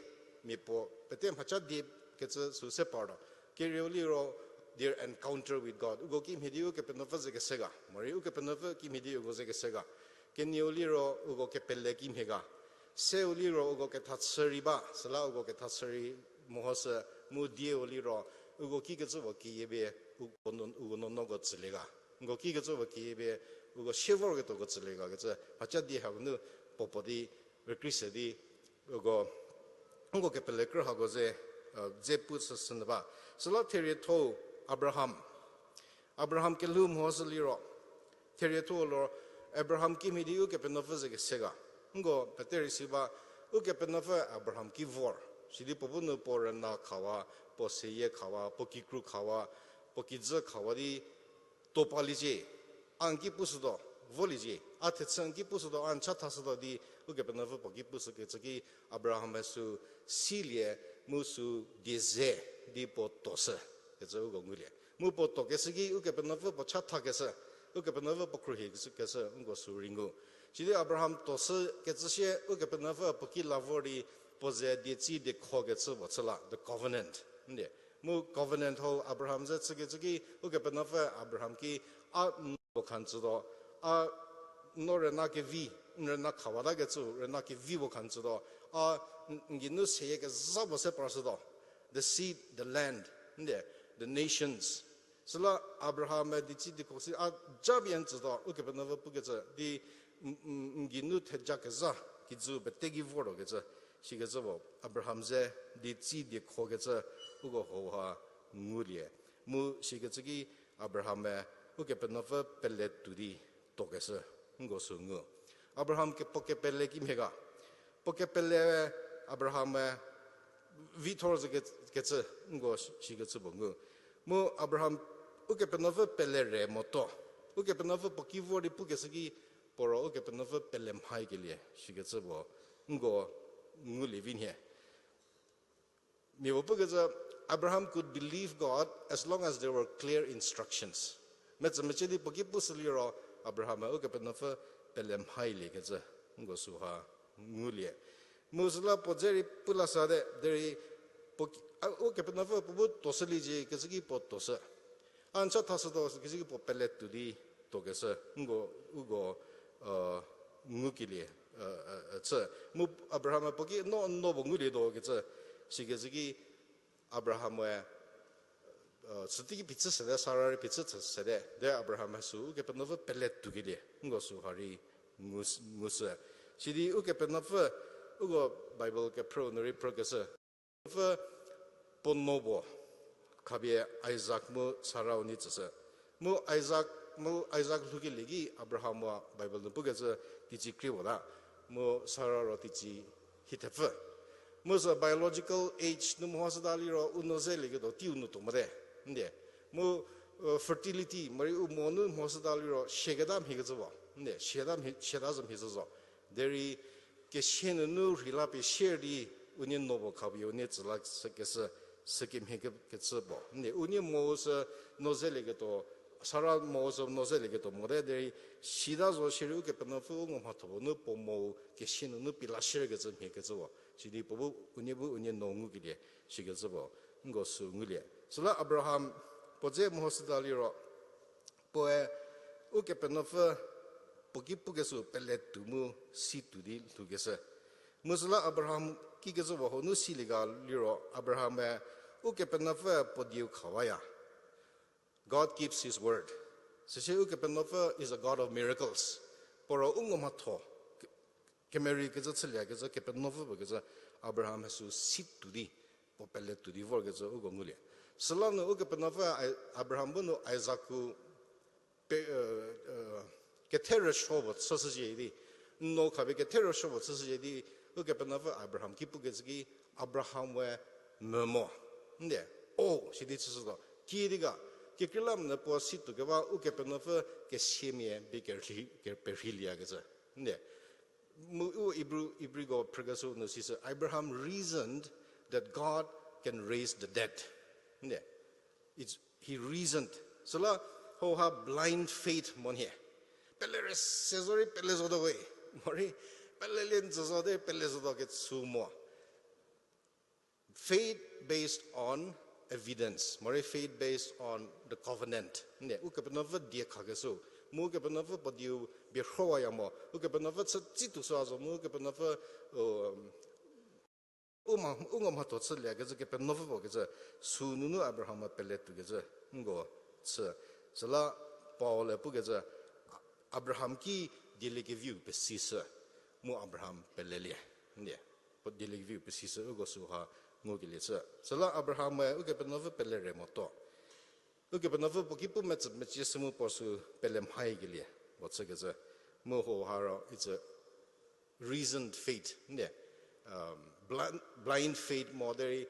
mi po pete macha die ke su separo ke really ro their encounter with God ugo kim hidiu ke penova ze ke sega mori ugo penova kim hidiu ugo ze ke sega ke nioli ro ugo ke pelle kim hega se uli ro ugo ke tatsari ba sala ugo ke tatsari mohos mu die uli ro ugo ki ke zo ki yebe ugo no go tslega ugo ki ke zo ki yebe ugo shevor ge to go tslega ge hacha die ha nu popodi rekrisedi go ngo ke pele kro ha go je pu sen ba sala teri to Abraham ke lum ho liro teri to lo Abraham ki mi di u ke penova ze ke sega ngo peteri siba u ke penova Abraham ki vor sidi popu no por na khawa po se ye khawa po ki kru khawa po ki ze khawa di to pali je an ki pu su do voli je a te tsang ki pu su do an cha ta su do di u ke penova po ki pu su ke tsaki Abraham su silie mu su di ze di po to se ke ze u go ngulie mu po to ke sigi u ke penova po cha ta ke se u ke penova po kru he ke se ngo su ringo sidi Abraham to se ke ze u ke penova po ki lavori poze di ci de khoge tsu bo tsala the covenant ne mu covenant ho Abraham ze tsigi u ke penova Abraham ki a no khan tsu do a no re na ke vi ne na khawada ge tsu re na ke vi bo khan tsu do a ngi nu se ye ke za bo se par su do the seed the land ne the nations sala Abraham di ci de ko si a jabian tsu do u ke penova pu ge tsu di ngi nu the ja ke za ki zu be te gi vor ge tsu 시게서 아브라함제 디치 코게서 우고 호하 무리에 무 시게즈기 아브라함에 우게 베노퍼 펠레투디 토게서 응고스응고 아브라함께 포케 펠레기 메가 포케 펠레 아브라함에 비토르즈게 게서 응고 시게즈 봉고 무 아브라함 우게 베노퍼 펠레레 모토 우게 베노퍼 포키보리 pu게서기 보러 우게 베노퍼 펠렘 하이길리에 시게즈 보 응고 living here. Abraham could believe God as long as there were clear instructions. Metzamachedi pokipusuliro Abraham ukapenafa pelem haile geza ngosuha ngulie. Musla pojeri pulasade deri ukapenafa pubu tosaliji kesigi potosa. Ancha tasado kesigi popelet tudi togesa ngo ugo ngukilie. mu Abraham poki no bonguli do ke sigezigi Abraham we stiki pitsa sede sarari pitsa sede de Abraham su ke penova pelet tugile ngo su hari mus sidi u ke penova ugo Bible ke pro nori progresa fa ponnobo kabie Isaac mu sarauni tsasa mu Isaac lugilegi Abraham wa Bible no pugeza tichi wala mo sararo tichi hitefa mo sa biological age no mo sadali ro unozeli ge do ti unu to mare nde mo fertility mari u mo no mo sadali ro shegedam higezo nde shedazam higezo deri ke shen no rilapi sheri unin nobo kabio ne zla sekesa sekim hege ke tsbo nde unin mo sa nozeli ge to 사라 모습 노셀이게도 모델들이 시다조 시류게 변화fu ngom하토 너 보모 계시는 너 빌라시르게 좀 해게죠 지리 보부 운이부 운이 농우기리 시게죠 ngо수 ngul이 슬라 아브라함 보제 모스달리로 보에 우게 변화fu 보기쁘게서 펠레투무 시투디 투게서 무슬라 아브라함 기게죠 호누 시리가 리로 아브라함에 우게 변화fu 보디우 카와야 God keeps His word. Sesiu kepenova is a God of miracles. Poro ungomato kemeri kezetselia keze kepenova keze Abraham hasu sit to di popele to di vor keze ugongulia. Selano kepenova Abraham bunu Isaacu ketera shobot sosejedi no kabe ketera shobot sosejedi kepenova Abraham kipu kezegi Abraham we memo. Nde oh shidi tsudo kiriga che quellam ne può sito che va u che per no che siemie bigerli che per filia che ne u ibrigo pregaso no si Abraham reasoned that God can raise the dead ne he reasoned so la ho ha blind faith mon here pelle sesori pelle so way mori pelle len so de pelle so che sumo faith based on evidence, more faith based on the covenant. Ne, ukepenova dia kagaso, mukepenova podiu birhoyamo, ukepenova tsitu sazo, mukepenova umamato tsle gaza kepenova gaza sununu Abraham peletu gaza ngo tsa sala Paul pugaza Abraham ki dilege view pesisa mu Abraham pelelia. Ne, delivery precise ugo suha ngugi letse sala abraham uge penova pele remoto uge penova pokipu metsemu posu pelem hai gilie what's geze mo ho haro it's a reasoned faith ne blind faith moderi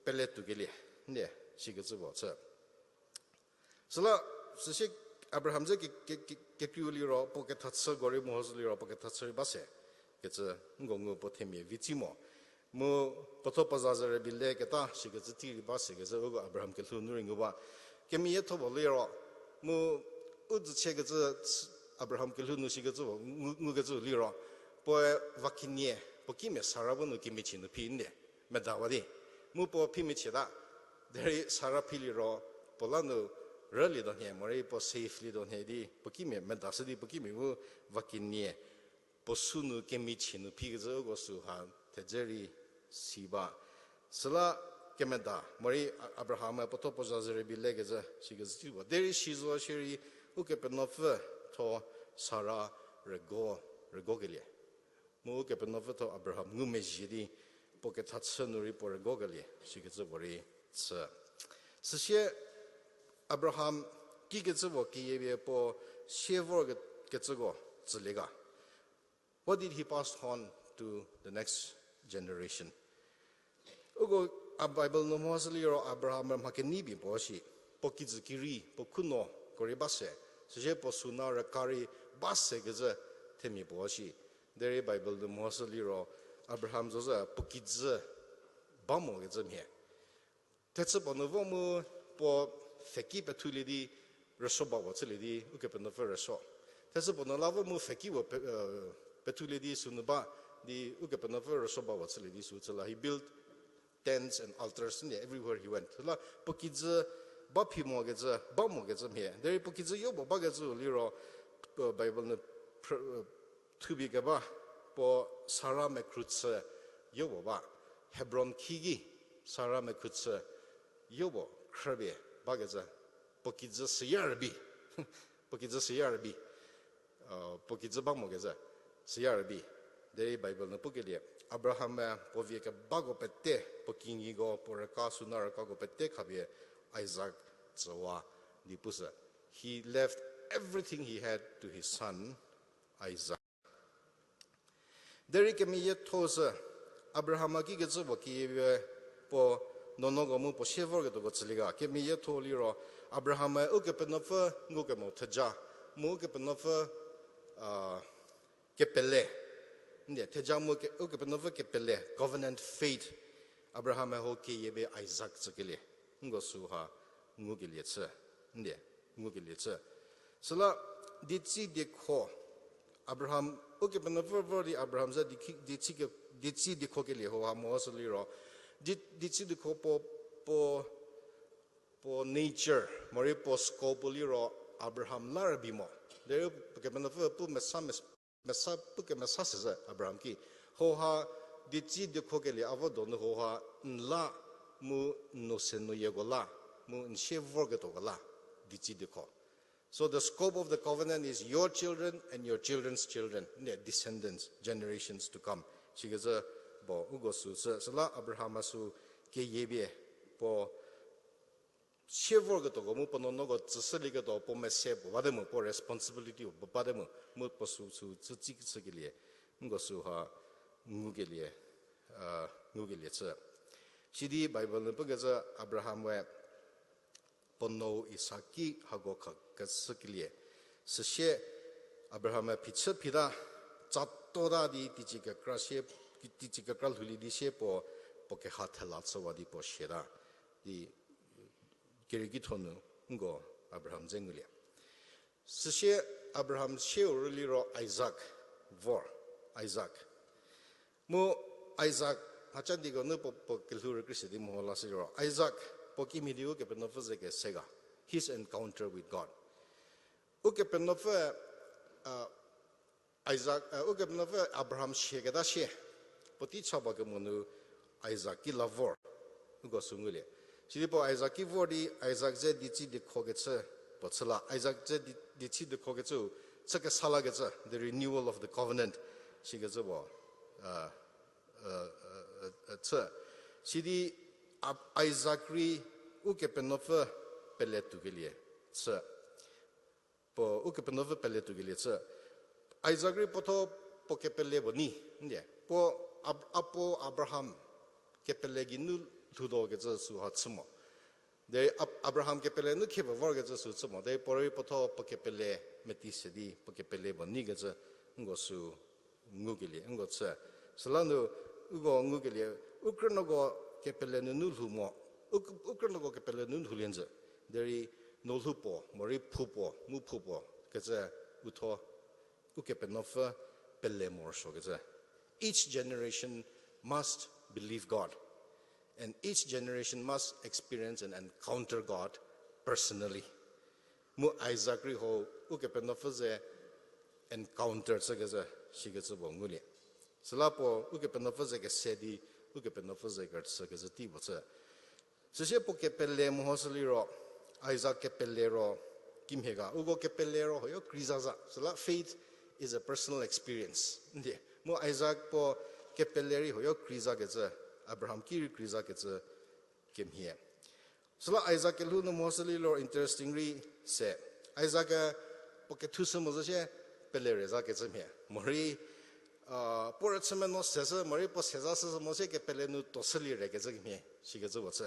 pele tu gilie ne sigeze what's sala sisi abraham je ke kyuli ro poke thatsa gori mohosli ro poke thatsa base ketse ngongo pothemi vichimo mo potho pazazare bille keta sigeze ti base geze ogo abraham ke thunuringo ba kemi yetho boliro mo udz chegeze abraham ke thunu sigeze ngugeze liro po vakinie pokime sarabunu kimichinu pinde medawadi mo po pimichida deri sarapiliro polanu really don't hear more po safely don't hear di pokime medasidi pokime mo vakinie posunu kemichinu pigze go suha tejeri siba sala kemeda mori abraham poto pozazere bilegeze sigezi wa deri shizo shiri ukepenof to sara regogelie mo ukepenof to abraham ngumejidi poketatsunuri por regogelie sigezi bori sa ssie abraham kigeze wo kiyebe po shevo getzugo zliga. What did he pass on to the next generation? Ugo a Bible no mosli ro Abraham makenibi boshi pokizukiri pokuno koribase suje posuna rakari basse geze temi boshi there Bible no mosli ro Abraham zoza pokiz bamo geze mhe tetsa bonovo mu po feki petulidi resoba watselidi ukepeno reso tetsa bonolavo mu feki wo Petulidi Sunuba, the Ukapanaver Soba Watsalidi Sutsala. He built tents and altars everywhere he went. Pokidza Bapi Mogeza, Bamogezam here. There Pokidza Yobo Bagazu Liro Bible Tubigaba, Po Sarah Mekrutsa Yoboba, Hebron Kigi, Sarah Mekrutsa Yobo, Krabe, Bagaza, Pokidza Siyarbi, Pokidza Siyarbi, Pokidza Bamogeza. Siyarbi, the Bible no pugelia. Abraham povieka bagopete, pokingigo, poraka sunaraka gopete kabie, Isaac Zawa dipusa. He left everything he had to his son, Isaac. There kemiye tosa, Abraham gigetsubo kiwe po nonogomu po shevorgeto gotsliga, kemiye toliro, Abraham ukepenofa ngukemo taja, mukepenofa Kepele, ne tejamu ke ukepenofa kepele covenant faith Abraham hoke yebe Isaac zakele ngosuha ngugilietse ne ngugilietse sala ditsi dekho Abraham ukepenofa vori Abraham za ditsi dekho kele ho amosoliro ditsi dekho po nature mori po scopoliro Abraham larabimo there ukepenofa pu mesames Mesa puke mesasese Abraham ki hoha ditsi de kogeli avodo no hoha nla mu no seno yegola mu nchevorgetogola ditsi de ko. So the scope of the covenant is your children and your children's children, their descendants, generations to come. Sigeza bo ugosu sala Abraham su ke yebe po shevorgetogo mu pononogo tseligedo po mesebo wademu po responsibility bo bademu mu posu su tsikitsegelie ngosu ha ngugelie tsa sidi Bible no pagaza Abraham we pono Isaki hago kaskelie seshe Abraham pitsa pida chattoda di tichika krashe tichika kralhuli di shepo poke hathalatsa wadi po shera di Kirigitonu ngo Abraham zengulia. Seshe Abraham sheurliro Isaac vor Isaac. Mo Isaac hachandigo no po kilhur krisidi mo lasiro. Isaac pokimidiu ke penofze ke sega. His encounter with God. Uke penofe Isaac uke penofe Abraham shegeda she. Poti chaba ke monu Isaac ki lavor. Ngo sungulia. Silipo Isaac vori Isaac ze ditsi de kogetse potsala Isaac ze ditsi de kogetsu tsaka salagetsa the renewal of the covenant sigeze bo 这，是的，Isaac u ke penofa peletu gelie 这，po u ke penofa peletu gelie 这，Isaac poto po ke pele boni, ne, po apo Abraham ke pele ginu tudo ke 这属哈什么？de Abraham ke pele nu ke ba vor ke 这属什么？de pori poto po ke pele metisedi po ke pele boni ke 这ngo su ngugili ngo 这。Selano ugo ngugeli ukrnogo kepele nu lumo ukrnogo kepele nu hulenze deri no lupo mori pupo mu pupo keze uto ukepenofa pele morsho keze. Each generation must believe God, and each generation must experience and encounter God personally. Mu Isaac ho ukepenofa ze encounter se keze shigeze bonguli. Selapo uke penofaze ke sedi uke penofaze ke se ti boce. Sese po ke pelle mohosli ro Isaac ke pelle ro kimhega ugo ke pelle ro hoyo krizaza. Sela faith is a personal experience. Ndi mo Isaac po ke pelle ri hoyo kriza ke ze Abraham ki kriza ke ze kimhie. Sela Isaac ke lu no mohosli ro interestingly se Isaac po ke tusu moze pelle reza ke ze me. Mori por etsme no sesa mari po sesa sesa mose ke pele nu tosali re ke zagi me shige zo what's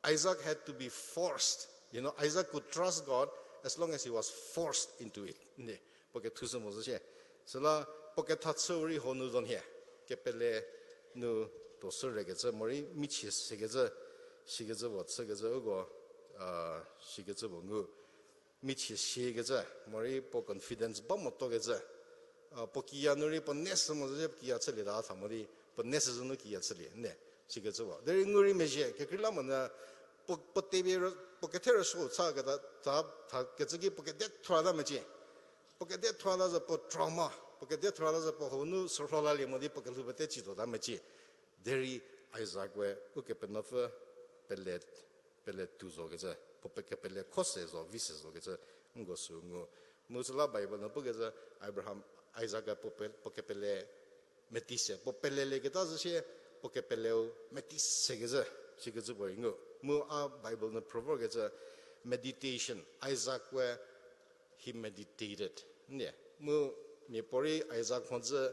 Isaac had to be forced. You know, Isaac could trust God as long as he was forced into it. Ne porque tuso mose che sala porque tatsori honu don he ke pele nu tosal re ke zo mari michi shige zo what's ke zo go shige zo bongu michi shige zo mari po confidence ba moto ke zo pokia nuri ponnes moze kia chali da thamori ponnes zunu kia chali ne siga zwa der nguri meje ke kila mana potebe poketera so chaga da ta ke zgi pokete thwada meje pokete thwada za po trauma pokete thwada za po honu sorhola le modi pokelu bete chido da meje deri Isaac we uke penofa pelet tuzo ke za popeke pele kose zo vises zo ke za ngosu ngo musla bible na pokeza Abraham Isaac pokepele metise popelele ke ta se pokepeleo metise ke za sigeze boingo mu a bible na proverb ke za meditation Isaac where he meditated ne mu me pori Isaac honza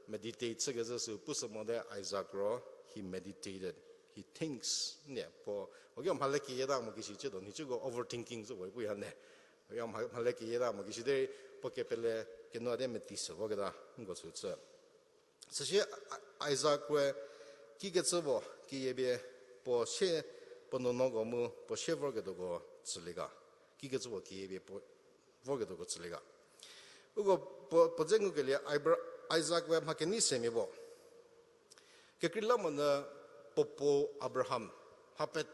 meditate se ke za su pusamo de Isaac ro he meditated he thinks ne po ogyo malaki yeda mo kisi che don ni che go overthinking zo boi ya ne ogyo malaki yeda mo kisi de pokepele che non è messo poco da un po' su se se Isaac we chi che zobo chi ebbe po se po non go mu po se vorge dogo zliga chi che zobo chi ebbe po vorge dogo zliga ugo po zengu che Isaac we ma che ni se mi bo che krilla mon popo Abraham hapet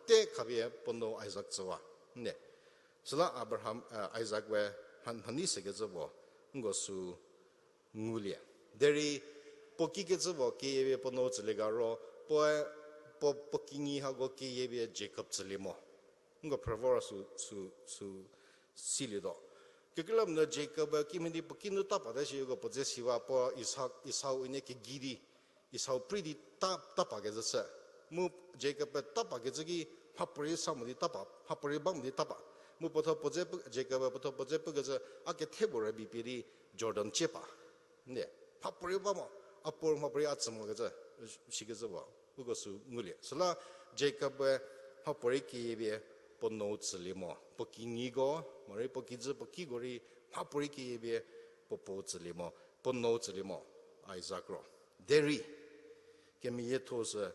te kavie po no Isaac zowa ne sala Abraham Isaac we hani se ke zobo ngo su ngulia deri poki ke zobo ke yebe pono zlega ro po pokingi ha go ke yebe Jacob zlimo ngo provora su silido ke kelam na Jacob ki mendi pokinu ta pa da shi go po je siwa po Isau ine ke gidi Isau pretty ta pa ke zasa mu Jacob ta pa ke zgi hapuri samudi ta pa hapuri bangdi ta pa mu poto poje Jacob poto poje pagaza ake thebora bipiri Jordan chepa ne papuri bamo apor mapri atsamo gaza shigaza ba ugo su ngule sala Jacob papuri ki be ponno tslimo pokingi go mari pokizu pokigori papuri ki be popo tslimo ponno tslimo Isaac ro deri ke mi yetosa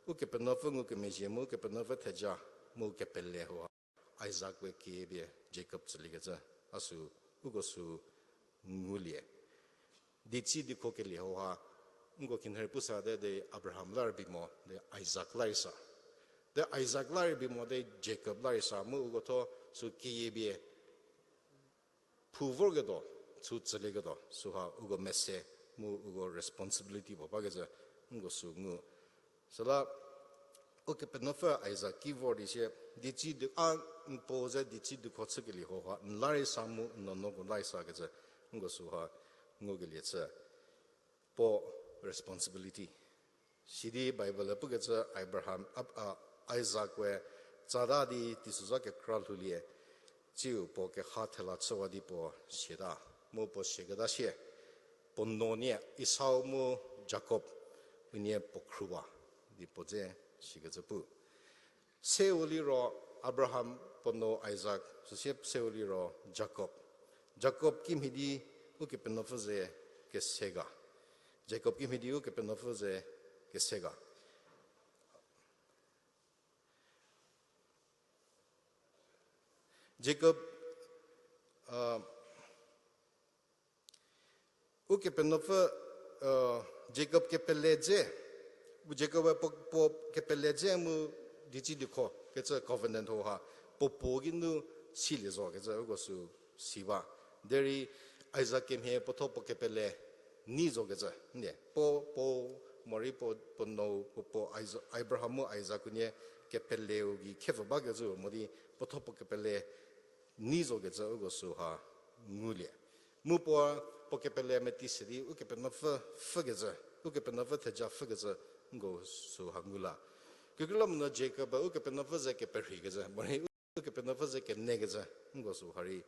uke penofa uke mejemu ke penofa teja mu ke pelle ho Isaac we kiebe Jacob tsligaza asu ugo su ngulie dichi di kokeli hoa ngo kinher pusa de Abraham lar bimo de Isaac larisa de Isaac lar bimo de Jacob larisa mu ugo to su kiebe puvorgedo su tsligedo su ha ugo messe mu ugo responsibility bo bagaza ngo su ngu sala oke penofa Isaac keyboard is dichi de an pose dichi de kotsgeli ho lari samu no no go lai sa ge ngo su ha ngo ge le tsa po responsibility Shidi Bible Pugatza Abraham Isaac where Zada di Tisuza ke kral hulie Jiu po ke hatela tsawadi po shida mo po shigada she Pononia Isau mo Jacob unie po kruwa di po je shigazapu Seuli ro Abraham pono Isaac so Seuli ro Jacob kim hidi uke penofuze ke sega Jacob kim hidi uke penofuze ke sega Jacob uke penofu Jacob ke peleje Jacob po ke peleje mu dici diko ke covenant ho ha po ginu sili zo ke go su siwa deri Isaac came here poto po ke pele ni zo ke ne po mori po no po Abraham Isaac ne ke pele ugi ke ba ke zo modi poto po ke pele ni zo ke go su ha ngulie mu po ke pele metisidi u ke pe no fa ke u ke pe no fa te ja fa ke go su ha ngula Kukulam no Jacob, uke penafaze ke perhigaza, mori uke penafaze ke negaza, ngosu hari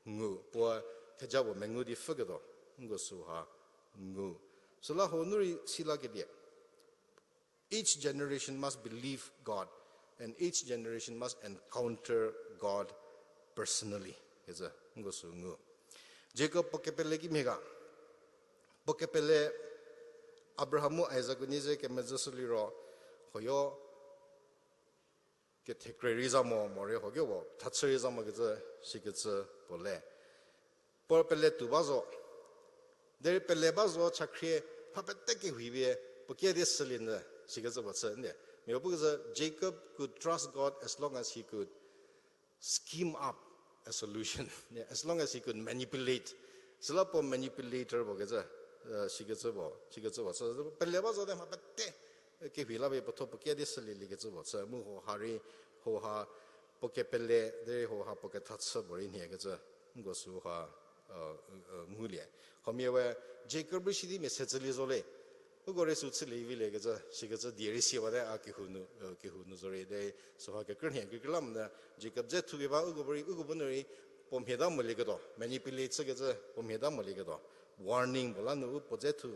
ngu, poa tejawa mengu di fugado, ngosu ha ngu. So la honuri sila ke dia. Each generation must believe God, and each generation must encounter God personally. Keza ngosu ngu. Jacob pokepele ki mega. Pokepele Abrahamu Isaac unize ke mezasuli ro, hoyo ke tekreriza mo more hoge wo tatseriza mo geze shigeze bole por pele tubazo der pele bazo chakrie papete ke huibe poke de selina shigeze botse ne me buze Jacob could trust God as long as he could scheme up a solution as long as he could manipulate slapo manipulator bogeze shigeze bo so pele bazo de papete ke vila be poto poke de selili ke zo sa mu ho hari ho ha poke pele de ho ha poke tatsa bori ne ke zo ngo su ha mulie ho miewe Jacob shidi message li zole go re su tsli vile ke zo shi ke zo diri si wa de a ke hunu zore de so ha ke kren he ke lam na Jacob je tu be ba go bori go bonori pom he da mo le ke do manipulate ke zo pom he da mo le ke do warning bola no po je tu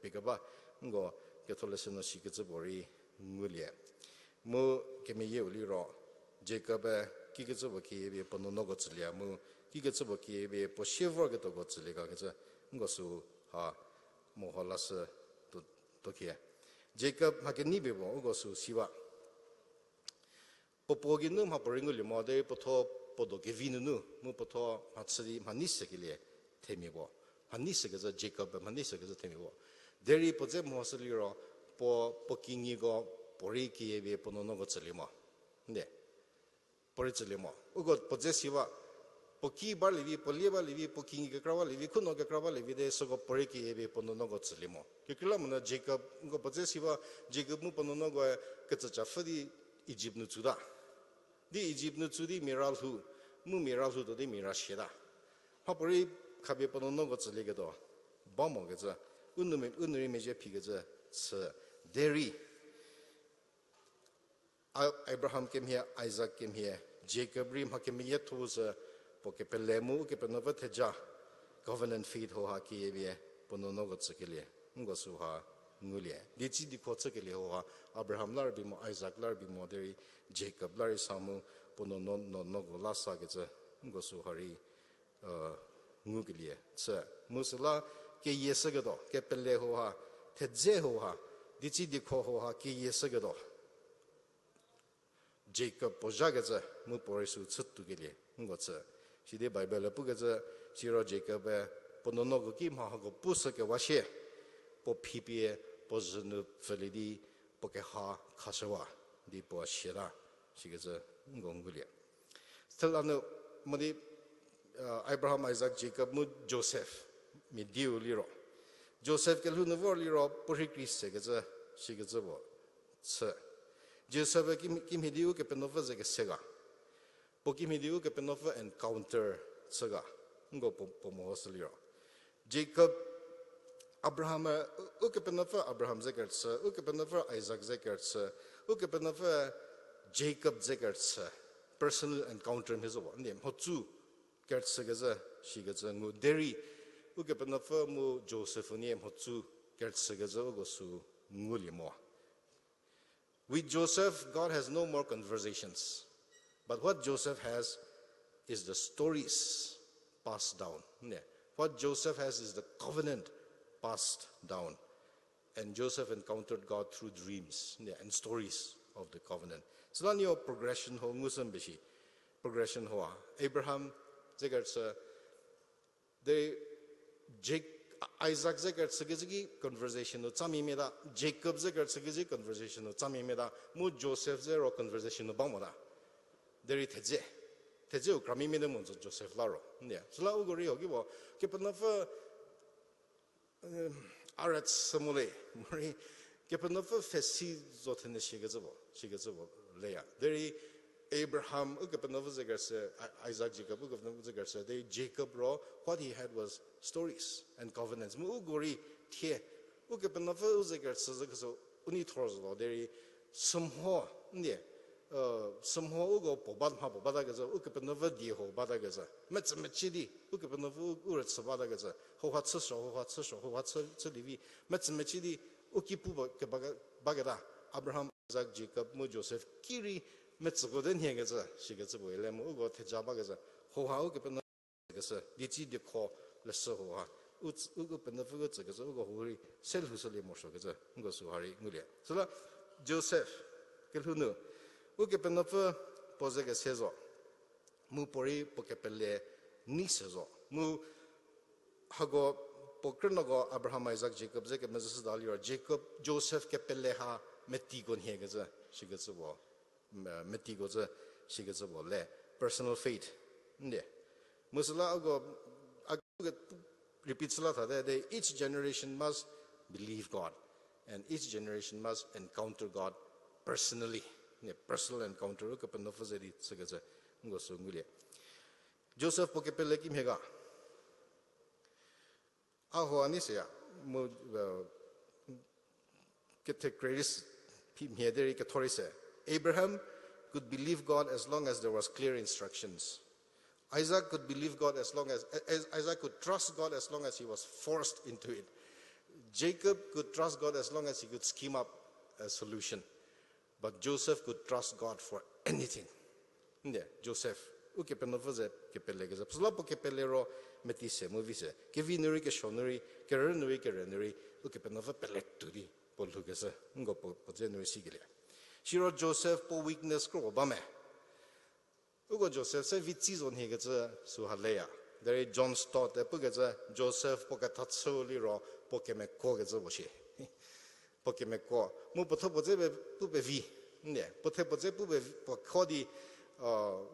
be ke ba ngo Catholicism shiketse bori ngulie mo kemiye uliro Jacob kiketse boki be pono no gotslia mo kiketse boki be po shevo ke to gotsli ga ke ngosu ha mo holas to kia Jacob ha ke ni be bo gosu siwa popogi no ma poringuli mo de poto podo ke vinu no mo poto hatsri manise ke le temibo manise ke Jacob manise ke temibo Deri poze moseliro po kingi go pori ki be ponono go tselimo ne pori tselimo ugo poze siwa poki ba levi poliba levi pokingi ke krawa levi kuno ke krawa levi de so go pori ki be ponono go tselimo ke kila mona Jacob go poze siwa Jacob mu ponono go ke tsa fadi Egypt nu tsuda di Egypt nu tsudi miral hu mu miral hu do de mirashida ha pori khabe ponono go tsele do ba mo ge za unuri meje pigeze se deri Abraham came here Isaac came here Jacob rim hakem ye toza poke pelemu ke penova teja covenant feed ho ha ki ye ponono go tsekele ngo su ha ngulie dichi di ko tsekele ho ha Abraham lar bi mo Isaac lar bi mo deri Jacob lar samu ponono no go lasa ge ze ngo su hari ngulie se musala ke yesegedo ke pelle ho ha tedze ho ha dichi dikho ho ha ke yesegedo Jacob pojagaza mu porisu tsuttu gele ngotsa shide bible pugaza shiro Jacob ponono go ki ma go pusa ke washe po pipie poznu felidi poke ha khasawa di po shira shigeza ngonggulia stelano modi Abraham Isaac Jacob mu Joseph mi diu liro Joseph ke lunu vor liro pori kriste ke za shige zabo se Joseph ki mi diu ke penova ze ke sega po ki mi diu ke penova encounter sega ngo po mo liro Jacob Abraham ukepenafa Abraham zekertse ukepenafa Isaac zekertse ukepenafa Jacob zekertse personal encounter mizo ndem hotu kertse gaza shigaza ngu deri ukepenafa mu Joseph ndem hotu kertse gaza gosu ngulimo. With Joseph, God has no more conversations. But what Joseph has is the stories passed down. What Joseph has is the covenant passed down. And Joseph encountered God through dreams and stories of the covenant. So then your progression ho ngusam bishi. Progression ho. Abraham zegartsa they Isaac zegar sagizigi conversation no chamimeda Jacob zegar sagizigi conversation no chamimeda mu Joseph zero conversation no bamoda deri teje ukramimeda mu Joseph laro ne sala ugori yogi bo kepanafa arat samule mori kepanafa fesi zotene shigazabo leya deri Abraham, Isaac, Jacob, they Jacob ro. What he had was stories and covenants. Ugori tie. Ukepenafa uzegarse so unitorzo. There somehow ugo pobadagaza. Ukepenafa diho badagaza. Metzmechidi. Ukepenafa uretsa badagaza. Hohatsa livi. Metzmechidi ukipu bagada. Abraham, Isaac, Jacob, Joseph, Kiri. Metsugoden Hegasa, she gets away, Lemo, go to Jabagaza, Hoa Ugapen, Dici de Co, Lesoha, Ugupen the Fugazaga, Ugo, Sel Husali Moshogaza, Gosuhari, Mulia. So that Joseph, Kilhunu, Ugapen of Posega Sezo, Mupori, Pocapelle, Nisezo, Mu Hago, Pokrinogo, Abraham, Isaac, Jacob, Jacob, Mrs. Dalia, Jacob, Joseph Capelleha, Metigon Hegaza, she gets a war. Metigoza shigaza le personal faith nde musala ago repeats la that each generation must believe God and each generation must encounter God personally personal encounter ka panofazeri sagaza ngoso ngulia Joseph pokepele kimhega aho anisia mo kete grace pimhederi ka thorise Abraham could believe God as long as there was clear instructions. Isaac could believe God as long as Isaac could trust God as long as he was forced into it. Jacob could trust God as long as he could scheme up a solution. But Joseph could trust God for anything. Joseph. Uke penovaze kepelegeza. Pslapo kepelero metise movise. Kevinuri ke shonuri, kerenuri ke renuri, uke penova peleturi polugeza. Ngo pozenuri sigilia. Shiro Joseph po weakness kro bame. Ugo Joseph se vitzizon hegeza suhalea. There John Stott pugeza Joseph pokatatso liro pokemeko geza boshi. Pokemeko mu potopoze pube vi. Ne, potopoze pube pokodi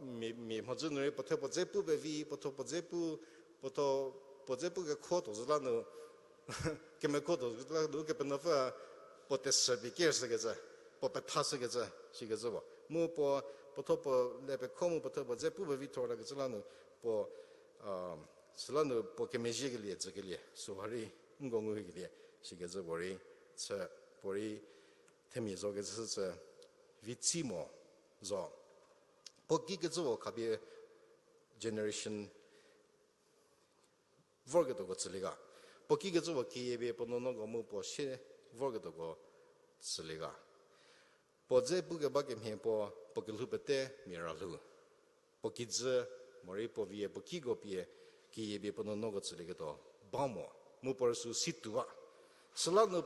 mi mazunuri potopoze pube vi potopoze pu ke koto zlanu kemeko to zlanu ke penofa potesbi kersegeza. Popetasigaza, she goes over. Mupo, Potopo, Lepecomo, Potopo, Zepuba Vitora, Gazalano, po Solano, Pokemejiglia, Zagalia, so hurry, Ngonguilia, she gets a worry, Sir Pori, Temizogaz, Vitsimo, Zo. Pokigazo, Kabir generation Vorgatogo Siliga. Pokigazo, Kiebe, Pononogo, Mupo, She, Vorgatogo Siliga. Poze buga bagem he po pokilupete miralu. Pokidze mori po vie pokigo pie ki yebe pono nogo tselegeto bamo mu porsu situa. Salano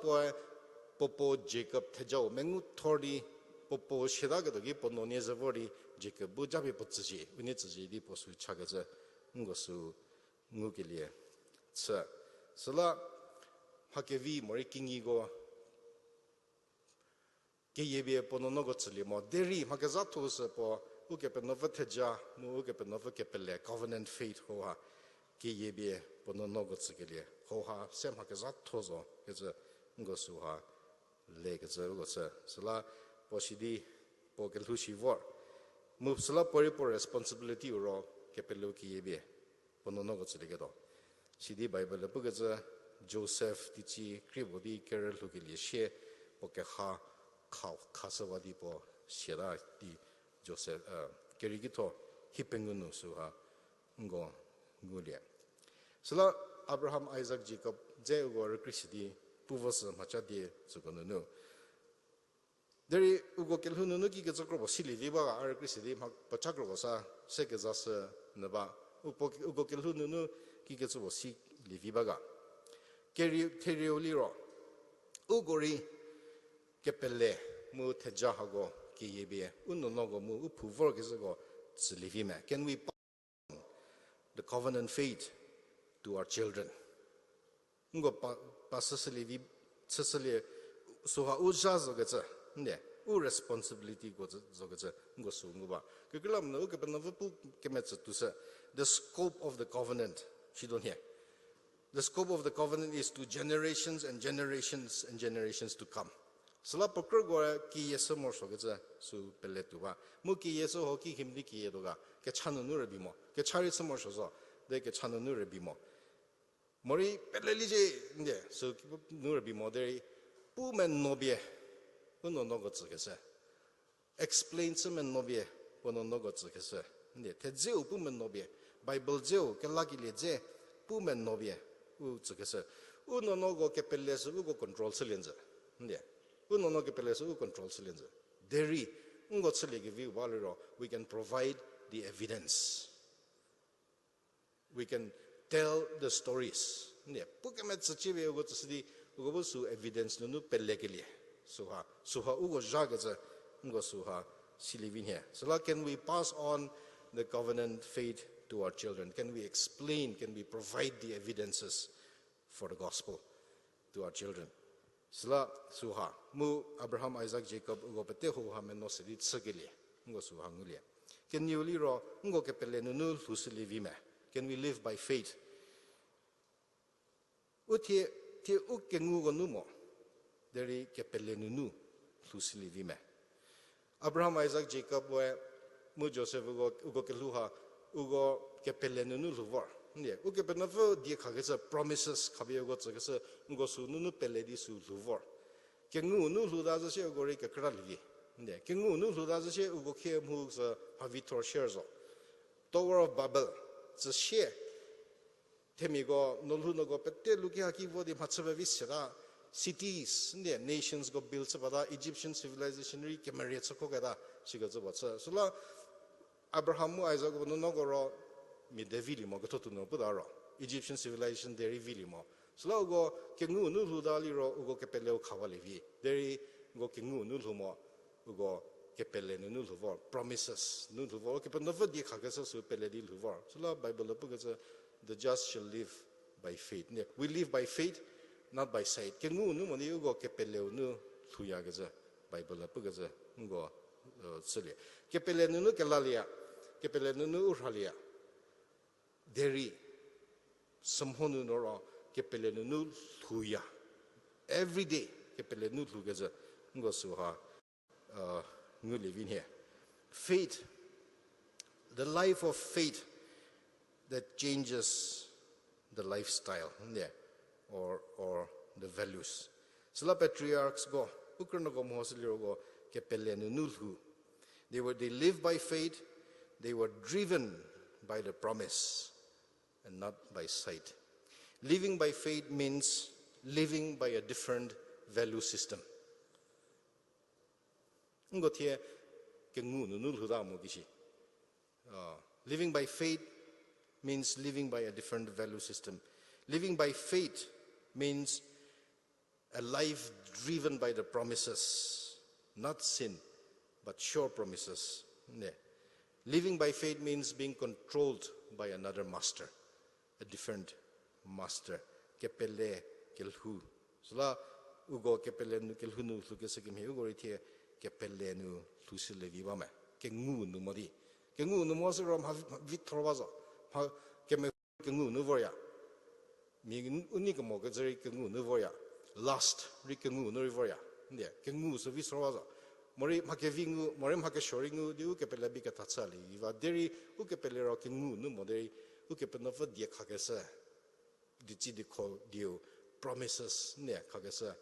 popo Jacob tejao mengu thori popo shedagedo gi pono nezavori Jacob bujabe potzi unetzi di posu chagaze ngosu ngugilie. Sala hakevi mori kingigo Yebe pononogotsili mo deri magazatos po ukepenovataja mu ukepenovakepele covenant faith hoa yebe pononogotsigelie hoa sem magazatozo geze ngosuha legeze gosa sala posidi pogelhushi vor mu sala pori por responsibility ro kepelo yebe pononogotsiligedo sidi bible pugeze Joseph di chi kribodi kerel lu ke she po ke kha sa wa di po she da di Joseph keri gi to hipengunu su ha ngo ngulia sala Abraham Isaac Jacob je go Christi puvos macha di zugono no deri ugo kelhunu no ki ke zokro sili viba ar Christi ma pachakro sa se ke zas na ba ugo kelhunu no ki ke zo si li viba ga keri oliro ugori ke pelle mu teja hago ki yebe unno no go mu puvor ke zo li vime can we the covenant faith to our children ngo pasasali vi sasali so ha uja zo ge za ne u responsibility go zo ge za ngo su ngo ba ke klam no ke ban no pu ke met tu sa the scope of the covenant she don't hear the scope of the covenant is to generations and generations and generations to come sala pokro go ki yeso mo so ge za su pele tu ba mu ki yeso ho ki himdi ki yedo ga ke chanu nu re bi mo ke chari so mo so so de ke chanu nu re bi mo mori pelelije nde so nur bi moderi pu men nobie uno no go tsugese explain some men nobie uno no go tsugese nde te je pu men nobie bible je ke lagi le je pu men nobie u tsugese uno no go ke pelles u go control silenza nde uno no ke pelles u control silenza deri ungo tsele ge vi walero we can provide the evidence we can tell the stories ne pukemet sachibe ugo tsidi ugo su evidence nu pelle ke liye suha ugo jagaza ngo suha silivin here so like can we pass on the covenant faith to our children can we explain can we provide the evidences for the gospel to our children sala suha mu Abraham Isaac Jacob ugo pete ho ha men no sidi tsageli ngo suha ngulia can you liro ngo ke pelle nu lusilivime can we live by faith utie tie ukengu go numo deri ke pelle nu lusilivime Abraham Isaac Jacob we mu Joseph ugo ke luha ugo ke pelle nu luvar ne uke penavo die khagesa promises khabe go tsagesa ngo su nu pelle di su luvar ke ngu nu lu da se go re ke kralvi ne ke ngu nu lu da se ugo ke mu sa havitor shares Tower of Babel the share temigo nolhuno go pette luki haki vodi matsaba visera cities nations go built sabada Egyptian civilization ri kemare tsoko gada shiga zoba so la Abraham Isaac go no go mi devili mo go to no budaro Egyptian civilization deri vili mo so la go kengu nu ludali ro go kepele khawali vi deri go kengu nu lumo go kepele nu luvo promises nu luvo ke no vodi khagasa su pele di luvo so la Bible book is the just shall live by faith we live by faith not by sight kengu nu mo ni go kepele nu thuya gaza Bible book is go sele kepele nu kelalia kepele nu urhalia deri samhonu no kepele nu thuya every day kepele nu thu gaza go suha we live in here faith the life of faith that changes the lifestyle or the values so la patriarchs go ukrno go mosiliro go kepele nu thu they live by faith they were driven by the promise and not by sight living by faith means living by a different value system ngotie kengu nu huda mo gishi living by faith means living by a different value system living by faith means a life driven by the promises not sin but sure promises living by faith means being controlled by another master a different master kepele kelhu sala ugo kepele nu kelhu nu lu kesekim he ugo rie kepele nu lusile viva me kengu nu modi kengu nu mo so rom vitrobazo ha keme kengu nu voya mi unik mo ke zeri kengu nu voya last ri kengu nu voya ne kengu so visrobazo mori makevingu mori makeshoringu diu kepele bi ka tatsali va deri u kepele ro kengu nu moderi u kepele no dia khagesa dichi di ko diu promises ne khagesa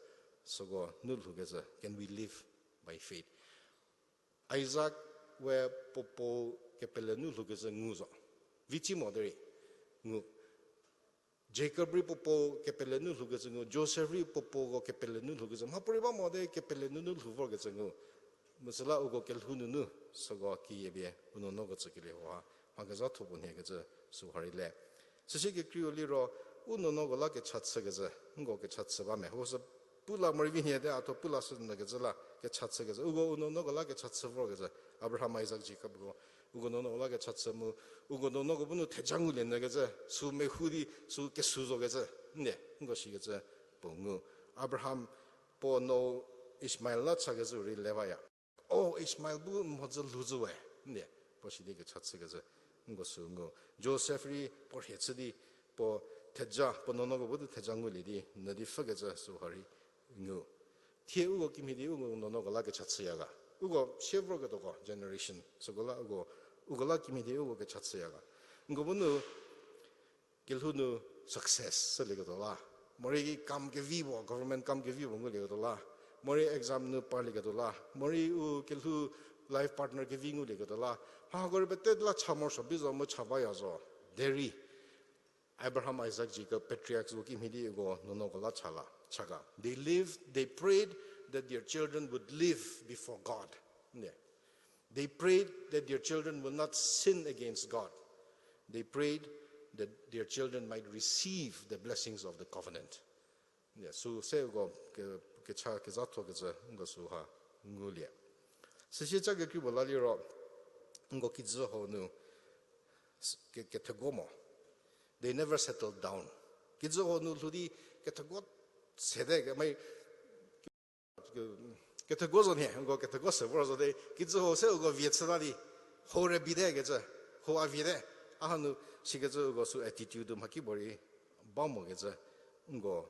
sogo nul hugesa can we live by faith Isaac where popo kepele nul hugesa nguzo vichi modere ngu Jacob ri popo kepele nul hugesa ngu Joseph ri popo go kepele nul hugesa mapuriba mode kepele nul huvor gesa ngu musala ugo kel hununu sogo ki yebe uno no go tsakile wa magaza thobun he gesa su harile sisi ke krioli ro uno no go la ke chatsa gesa ngo ke chatsa ba me hosa pula marvi he de ato pula sun na gesa la ke chatsa gesa ugo uno no go la ke chatsa vor gesa Abraham Isaac Jacob go ugo no no la ke chatsa mu ugo no no go bunu 대장을 냈나 gesa su me hudi su ke suzo gesa ne ngo shi gesa bongu Abraham po no Ishmael la chagesa ri levaya oh Ishmael bu mozo luzuwe ne po shi de ke chatsa gesa ngo su ngo Joseph ri po hetsdi po 대자 po no no go bu 대장을 리디 너디 fagesa su hari ngo tie ugo kimidi ugo no no go la ke chatsayaga ugo chevro가 도고 generation sogola ugola kimidi ugo ke chatsayaga ngo bunu gelhunu success seligola mori kam ke vivo government kam ke vivo ngoligola mori exam nu parligola mori u gelhu life partner ke vingu ligola ha gor bete la chamor so bizo mo chabaya zo deri Abraham Isaac Jacob patriarchs wo kimidi ugo no no gola chala chaga they prayed that their children would live before God. Yeah. They prayed that their children will not sin against God. They prayed that their children might receive the blessings of the covenant. Yeah. So say go ke cha ke zato ke za ngo su ha ngulia. Sisi cha ke ki bolali ro ngo ki zo ho nu ke tagomo. They never settled down. Ki zo ho nu ludi ke tagot sede ke mai che te gozo ne ngo che te gozo vorzo de kizo ho se go vietnadi hore bide ge za ho avide ahanu sige zo go su attitude ma ki bori ba mo ge za ngo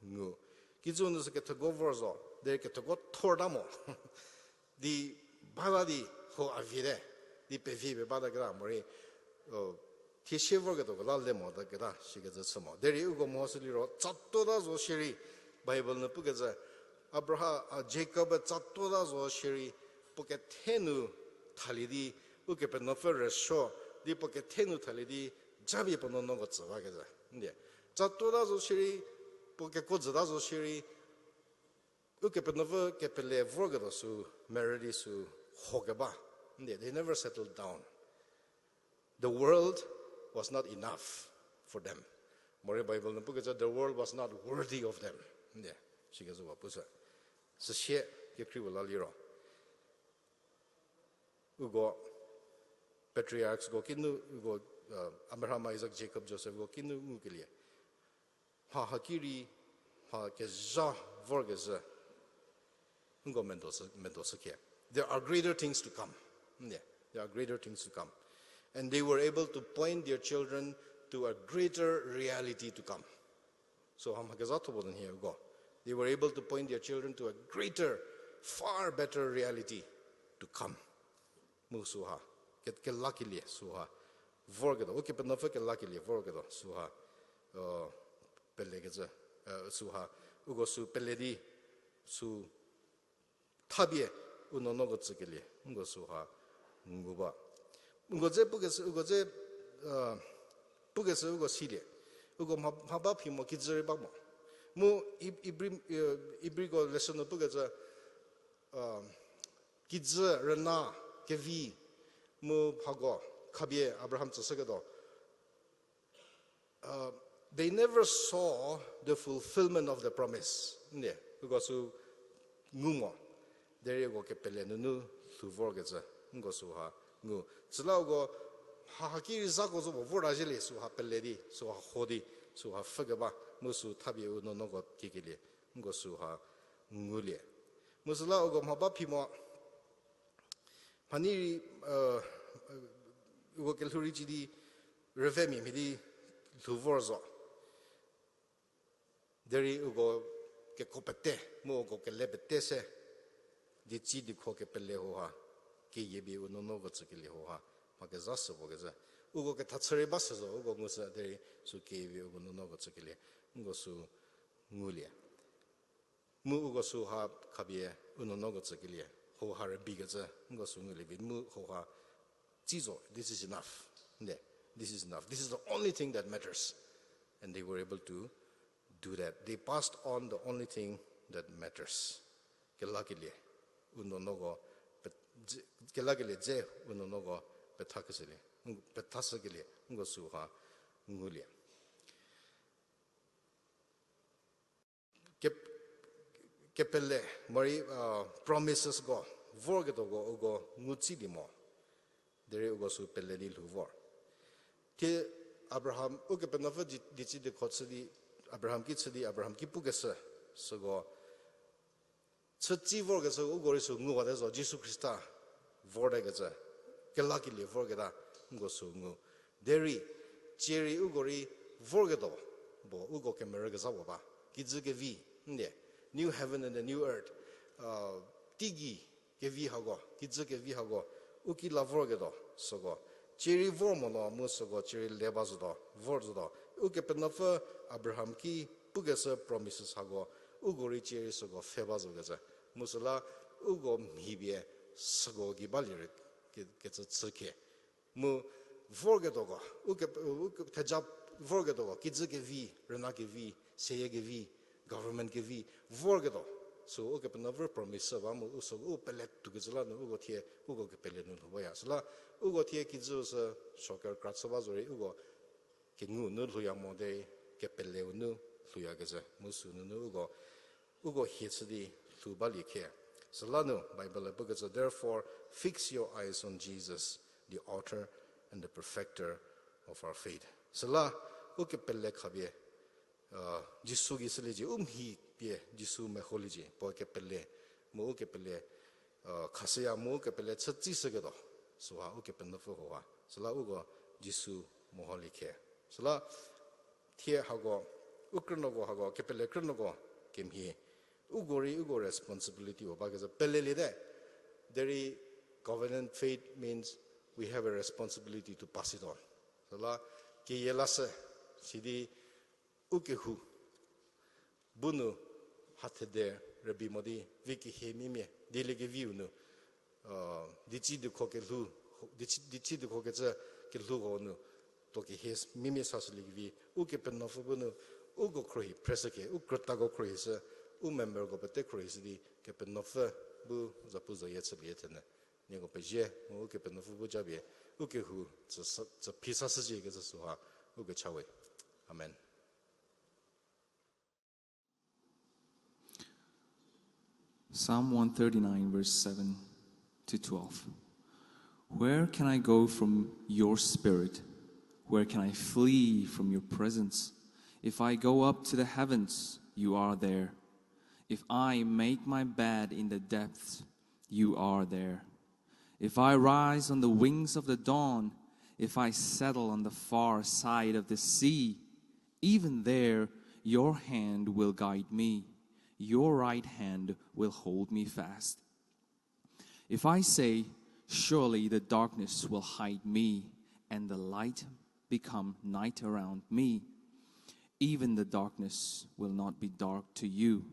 ngo kizo no se che te go vorzo de che te go torda mo di baladi ho avide di pe vive bada gra mori ti shevo ge do la le mo da ge da sige zo smo de ri go mo su li ro chatto da zo shiri bible no pu ge za Abraham Jacob chattoda zo shiri poke thenu thalidi uke pe no fer sho di poke thenu thalidi jabi po no go tsawa ge za ne chattoda zo shiri poke ko zada zo shiri uke pe no ke pe le vroga do su married su hogeba ne they never settled down the world was not enough for them more bible no poke the world was not worthy of them ne shiga zo pusa so she ke kriwala liro ugo patriarchs go kinu ugo Abraham Isaac Jacob Joseph go kinu ngukelie ha hakiri ha ke za vorgeza ngo mendosa ke there are greater things to come yeah there are greater things to come and they were able to point their children to a greater reality to come so ham hagazato bodan here go they were able to point their children to a greater, far better reality to come. Musuha. Get luckily, suha. Vorgado. Okay, but not for luckily, vorgado, suha. Pelegeza, suha. Ugo su peledi, su tabie, unonogotsukili, ungo suha, nguba. Ungoze ugoze, ugo silie. Ugo mabapimo kizari bamo. Mo ibrigo lesson no pugaza kidza rena kevi mo hago kabie Abraham tsagado they never saw the fulfillment of the promise ne because ngumo there go ke pele nu su vorgeza ngo su ha ngu zlago ha ki zago zo vorajele su ha pele di su ha khodi su ha fagaba musu tabi no no go kikili ngo su ha ngulie musla go ma ba phimo pani go kel huri ji di revemi mi di luvorzo deri go ke kopete mo go ke lebete se di chi di ko ke pele ho ha ke yebi no no go tsukili ho ha ma ke zaso bo ge za ugo ke tatsare baso ugo musa deri su ke yebi no no go tsukili ngo su ngulia mu ugo su ha khabie uno no go tsagilie ho ha re biga za ngo su nguli bi mu ho ha jizo this is enough ne this is enough this is the only thing that matters and they were able to do that they passed on the only thing that matters kelakile uno no go kelakile je uno no go betakasile betasagile ngo su ha ngulia kepelle mari promises go vorgedo go ngutsi dimo dere go su pelle ni luvor te abraham uke penafa dichi de khotsidi abraham ki pugesa so go chchi vorgesa ugo risu nguwa de so jesus christa vorda gaza kelaki le vorgeda ngo su ngu deri cheri ugori vorgedo bo ugo kemera gaza ba kizuge vi nde new heaven and the new earth tigi ke vi hago kizu ke vi hago uki la vorge do sogo chiri vormo no mu sogo chiri lebaz do vorz do uke penafa abraham ki pugesa promises hago ugori chiri sogo febaz gaza musala ugo mhibie sogo gi balir ke tsike mu vorge do go uke tajab vorge do kizu ke vi rena ke vi seye ke vi government ke vi vorgedo so okay but never promise ba mo so o pelet tu gizla no ugo tie ugo ke pelet no boya sala ugo tie kizu so shocker kratsa ba zori ugo ke ngu no lo ya mo de ke pele no lo ya gaza musu no ugo hitsdi tu ba li ke sala no bible book is therefore fix your eyes on Jesus the author and the perfecter of our faith sala uke pele khabie jisu gi seliji hi pie jisu me holiji po ke pele mo ke pele khasya mo ke pele chchi segedo so ha ke pen fo ho sala ugo jisu mo holike sala thie hago ukrno go hago ke pele krno go kemhi ugo responsibility oba ke pele le de there covenant faith means we have a responsibility to pass it on sala ke yelase sidi ukehu bunu hatede rabi modi viki hemime delege viunu dichi de kokelu dichi de kokeza ke lugonu to ke hes mime sasli vi uke pennofu bunu ugo kroi presake ukrta go kroisa member go pete kroisi ke pennofu bu zapuzo yetsbietene nego peje uke pennofu bu jabie ukehu za pisasje ge zasuha uge chawe amen. Psalm 139, verse 7 to 12. Where can I go from your spirit? Where can I flee from your presence? If I go up to the heavens, you are there. If I make my bed in the depths, you are there. If I rise on the wings of the dawn, if I settle on the far side of the sea, even there your hand will guide me. Your right hand will hold me fast. If I say, surely the darkness will hide me, and the light become night around me, even the darkness will not be dark to you.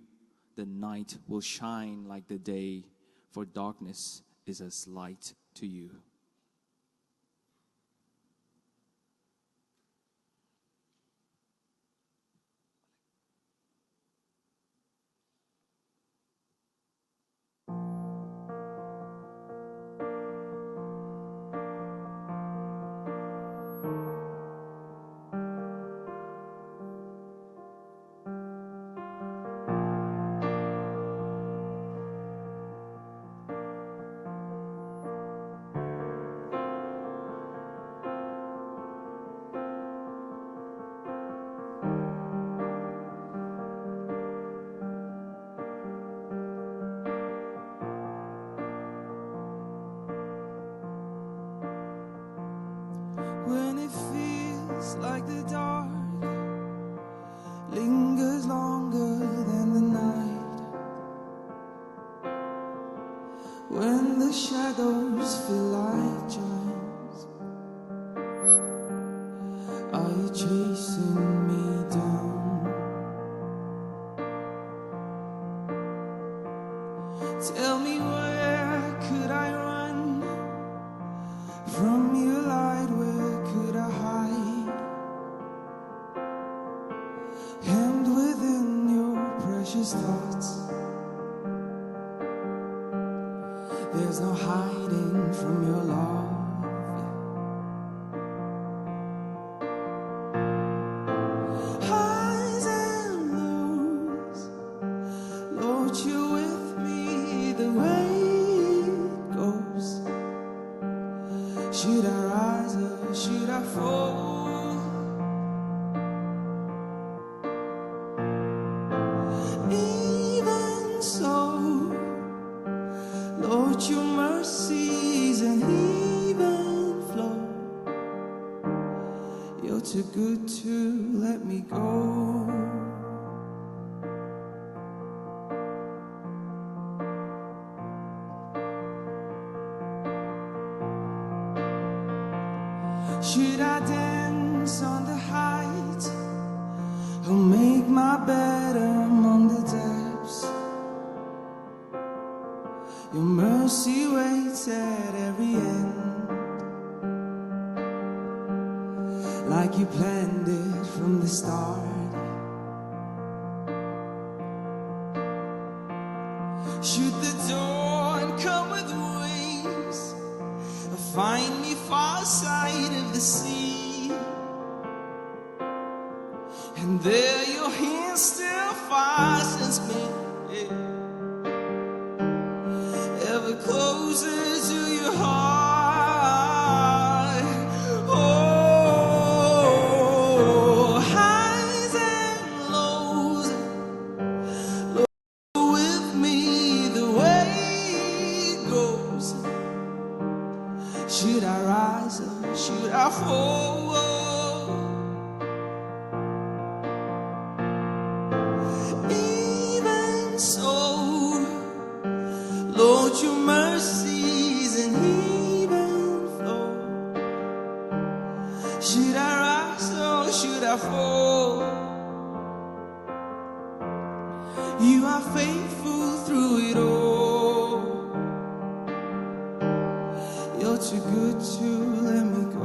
The night will shine like the day, for darkness is as light to you. When it feels like the dark lingers longer than the night, when the shadows feel like giants, are you chasing me down? anxious thoughts. There's no hiding from your love. Highs and lows, Lord, you're with me the way it goes. Should I rise or should I fall? Even so, Lord, your mercies and even flow. You're too good to let me go. Should I dance on the height or make my bed among the depths? Your mercy waits at every end, like you planned it from the start. Should the dawn come with wings or find me far side of the sea, and there your hand still fastens me, ever closer to your heart. Oh, highs and lows, Lord, with me the way it goes. Should I rise or should I fall? Even so, Lord, your mercies and even flow. Should I rise or should I fall? You are faithful through it all. You're too good to let me go.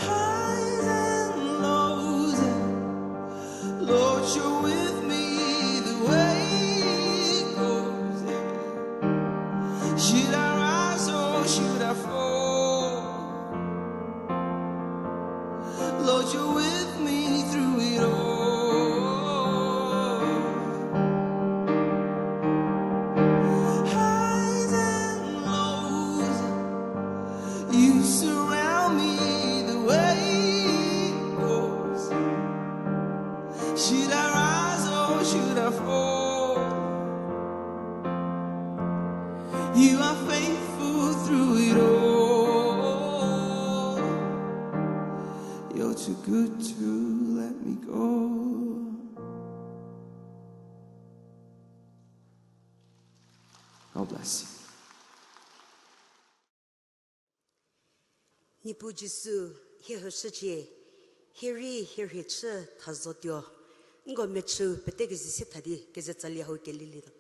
Highs and lows, Lord, you're with me the way it goes. Should I rise or should I fall? Lord, you're with me through it all. Highs and lows, you surround me the way it goes. Should I rise or should I fall? You are faithful through it all. You're too good to let me go. God bless you. 니부 지수 헤허 시제 헤리 헤헤처 타조디오 ngo mechu petege zisi thadi keze chalia ho kelili do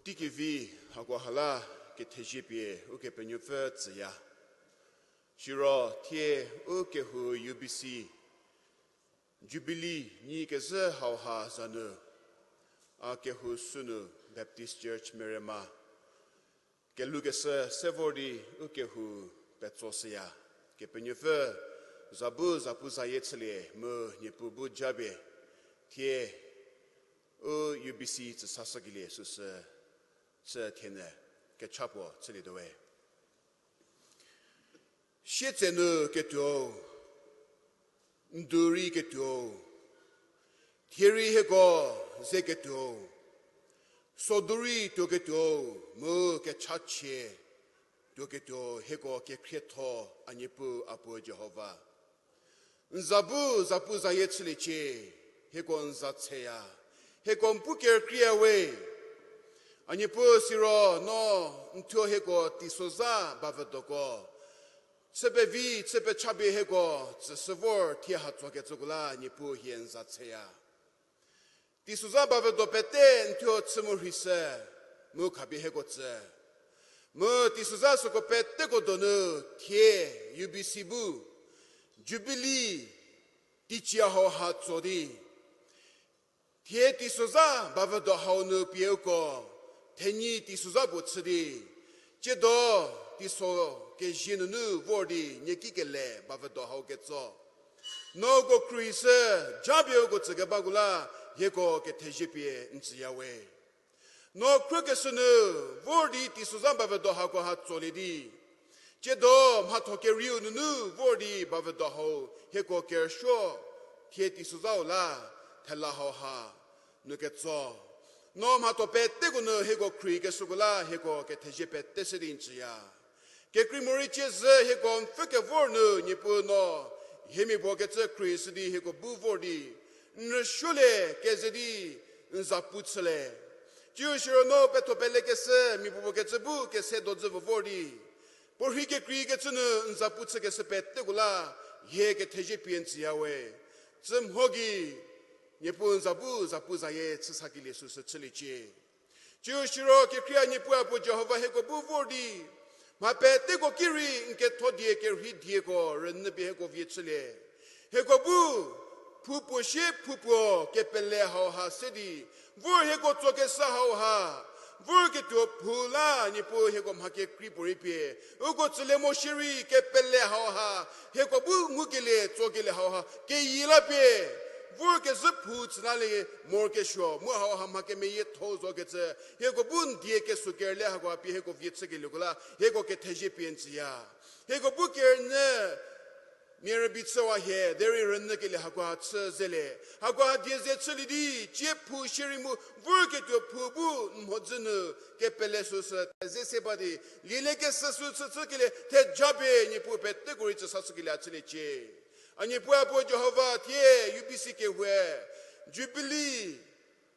utikivi agwahala ke tejipie uke penyufe tsiya shiro tie uke hu UBC Jubilee ni ke se hauha zanu ake hu sunu Baptist Church Merema ke luke se sevori uke hu petsosia ke penyufe zabu zayetsle me nyepu bu jabe tie UBC tsa sasagile su se tiene ke chapo tsili dowe shitsenu ke to nduri ke to tieri he go ze ke to soduri to ke to mo ke chache to ke to he go ke kreto anipu apo Jehova nzabu zapu zayetsle che he go nzatseya he kompuker kriawe anipo siro no ntio heko tisoza bavadoko sebevi sebe chabe heko tsevor tia hatsoke tsugula anipo hienza tseya tisoza bavadopete ntio tsumurhise mu kabi heko tse mu tisoza sokopete kodono tie UBC bu Jubilee tichia ho hatsodi tie tisoza bavado haunu pieko teni tisoza botsidi jedo tiso ke jinunu vordi nyekikele bavado haugetso no go kruise jabio go tsege bagula yeko ke tejipie ntsiyawe no krukesunu vordi tisoza bavado hako hatsolidi jedo matoke riununu vordi bavado hau yeko kersho tie tisoza ola tella ha nuketso no mato pette gunu hego kri ke sugula hego ke teje pette sidinchia ke kri moriche ze hego mfike vornu nipu no hemi bogetse kri sidi hego buvordi nshule ke zedi nzaputsle jiushiro no peto pele ke se mi bogetse bu ke se doze vordi por hike kri ke tsunu nzaputse ke se pette gula ye ke teje pienchia we zum hogi Nipun zapu zaye tsakile su tsilichi. Jiushiro ke kria nipu apo Jehova heko buvordi. Ma pete ko kiri nke todie ke hidie ko renbe heko vietsile. Heko bu pupo she pupo ke pele ha sedi. Vor heko toke sa ha. Vor ke to pula nipu heko make kriporipe. Ugo tsile mo shiri ke pele ha. Heko bu ngukile tokile ha ke yilape. Vorke ziput nali morke sho mo ha ma ke me ye tozo ke tse he go bun die ke su ke le ha go api he go vietse ke lugula he go ke teje pientia he go buker ne mere bitso wa he deri ren ke le ha go tse zele ha go die ze tseli di je pu shiri mu vorke to pu bu mo zenu ke pele su se ze se badi lile ke su ke le te jabe ni pu pette go ri tsa su ke le atsile che Ani po Jehova tie UBC ke we Jubilee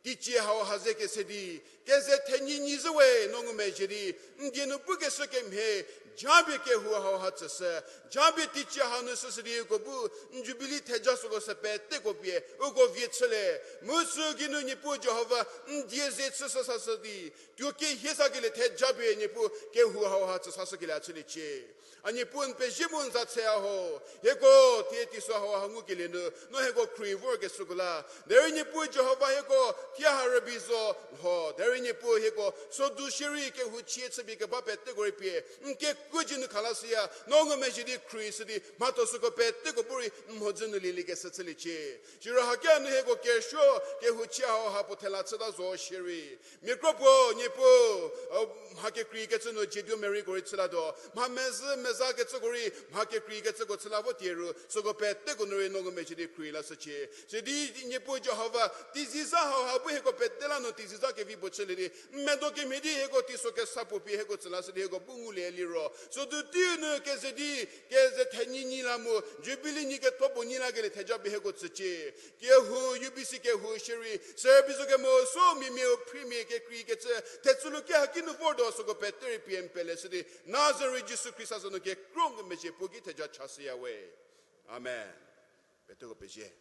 tichi hao haze ke sedi keze tenyi nizwe nongu mejeri ndinu buke soke mhe jabe ke huwa hao hatsese jabe tichi hanu sesedi ko bu Jubilee tejaso go sepete ko pie ugo vietsele musu ginu ni po Jehova ndie zetse sasadi tuke hesa ke le tejabe ni po ke huwa hao hatsese ke la che ani pun pe jimun za tsea ho hego tieti so ho hangu kileno no hego krivo ke sugula there ni pu Jehova hego tia harabizo ho there ni pu hego so du shiri ke hu chietse bi ke ba pette go pie nke kujin khalasia no ngo mejidi krisidi mato su ko pette go buri mhojun lili ke satsili che jiro hakan hego ke sho ke hu chia ho ha potela tsada zo shiri mikropo ni pu hake kri ke tsuno jidu meri go itsla do mamez meza ke tsuguri make kri ke tsugo tslavo tieru sogo pette go nore no me jidi kri la sache jidi ni po Jehova tiziza ha bu he ko pette la no tiziza ke vi bochele medo ke medi he go tiso ke sapo pi he go tsla se he go bungule liro so du tine ke zedi ke ze tani ni la mo Jubilee ni ke tobo ni la ke le teja be he go tsache ke hu UBC ke hu shiri service ke mo so mi me premier ke kri ke tetsulu ke hakinu fordo sogo pette pi empele se de Nazareth Jesus Christ as no ke krong meje pogi teja chasiya we amen beto ko peje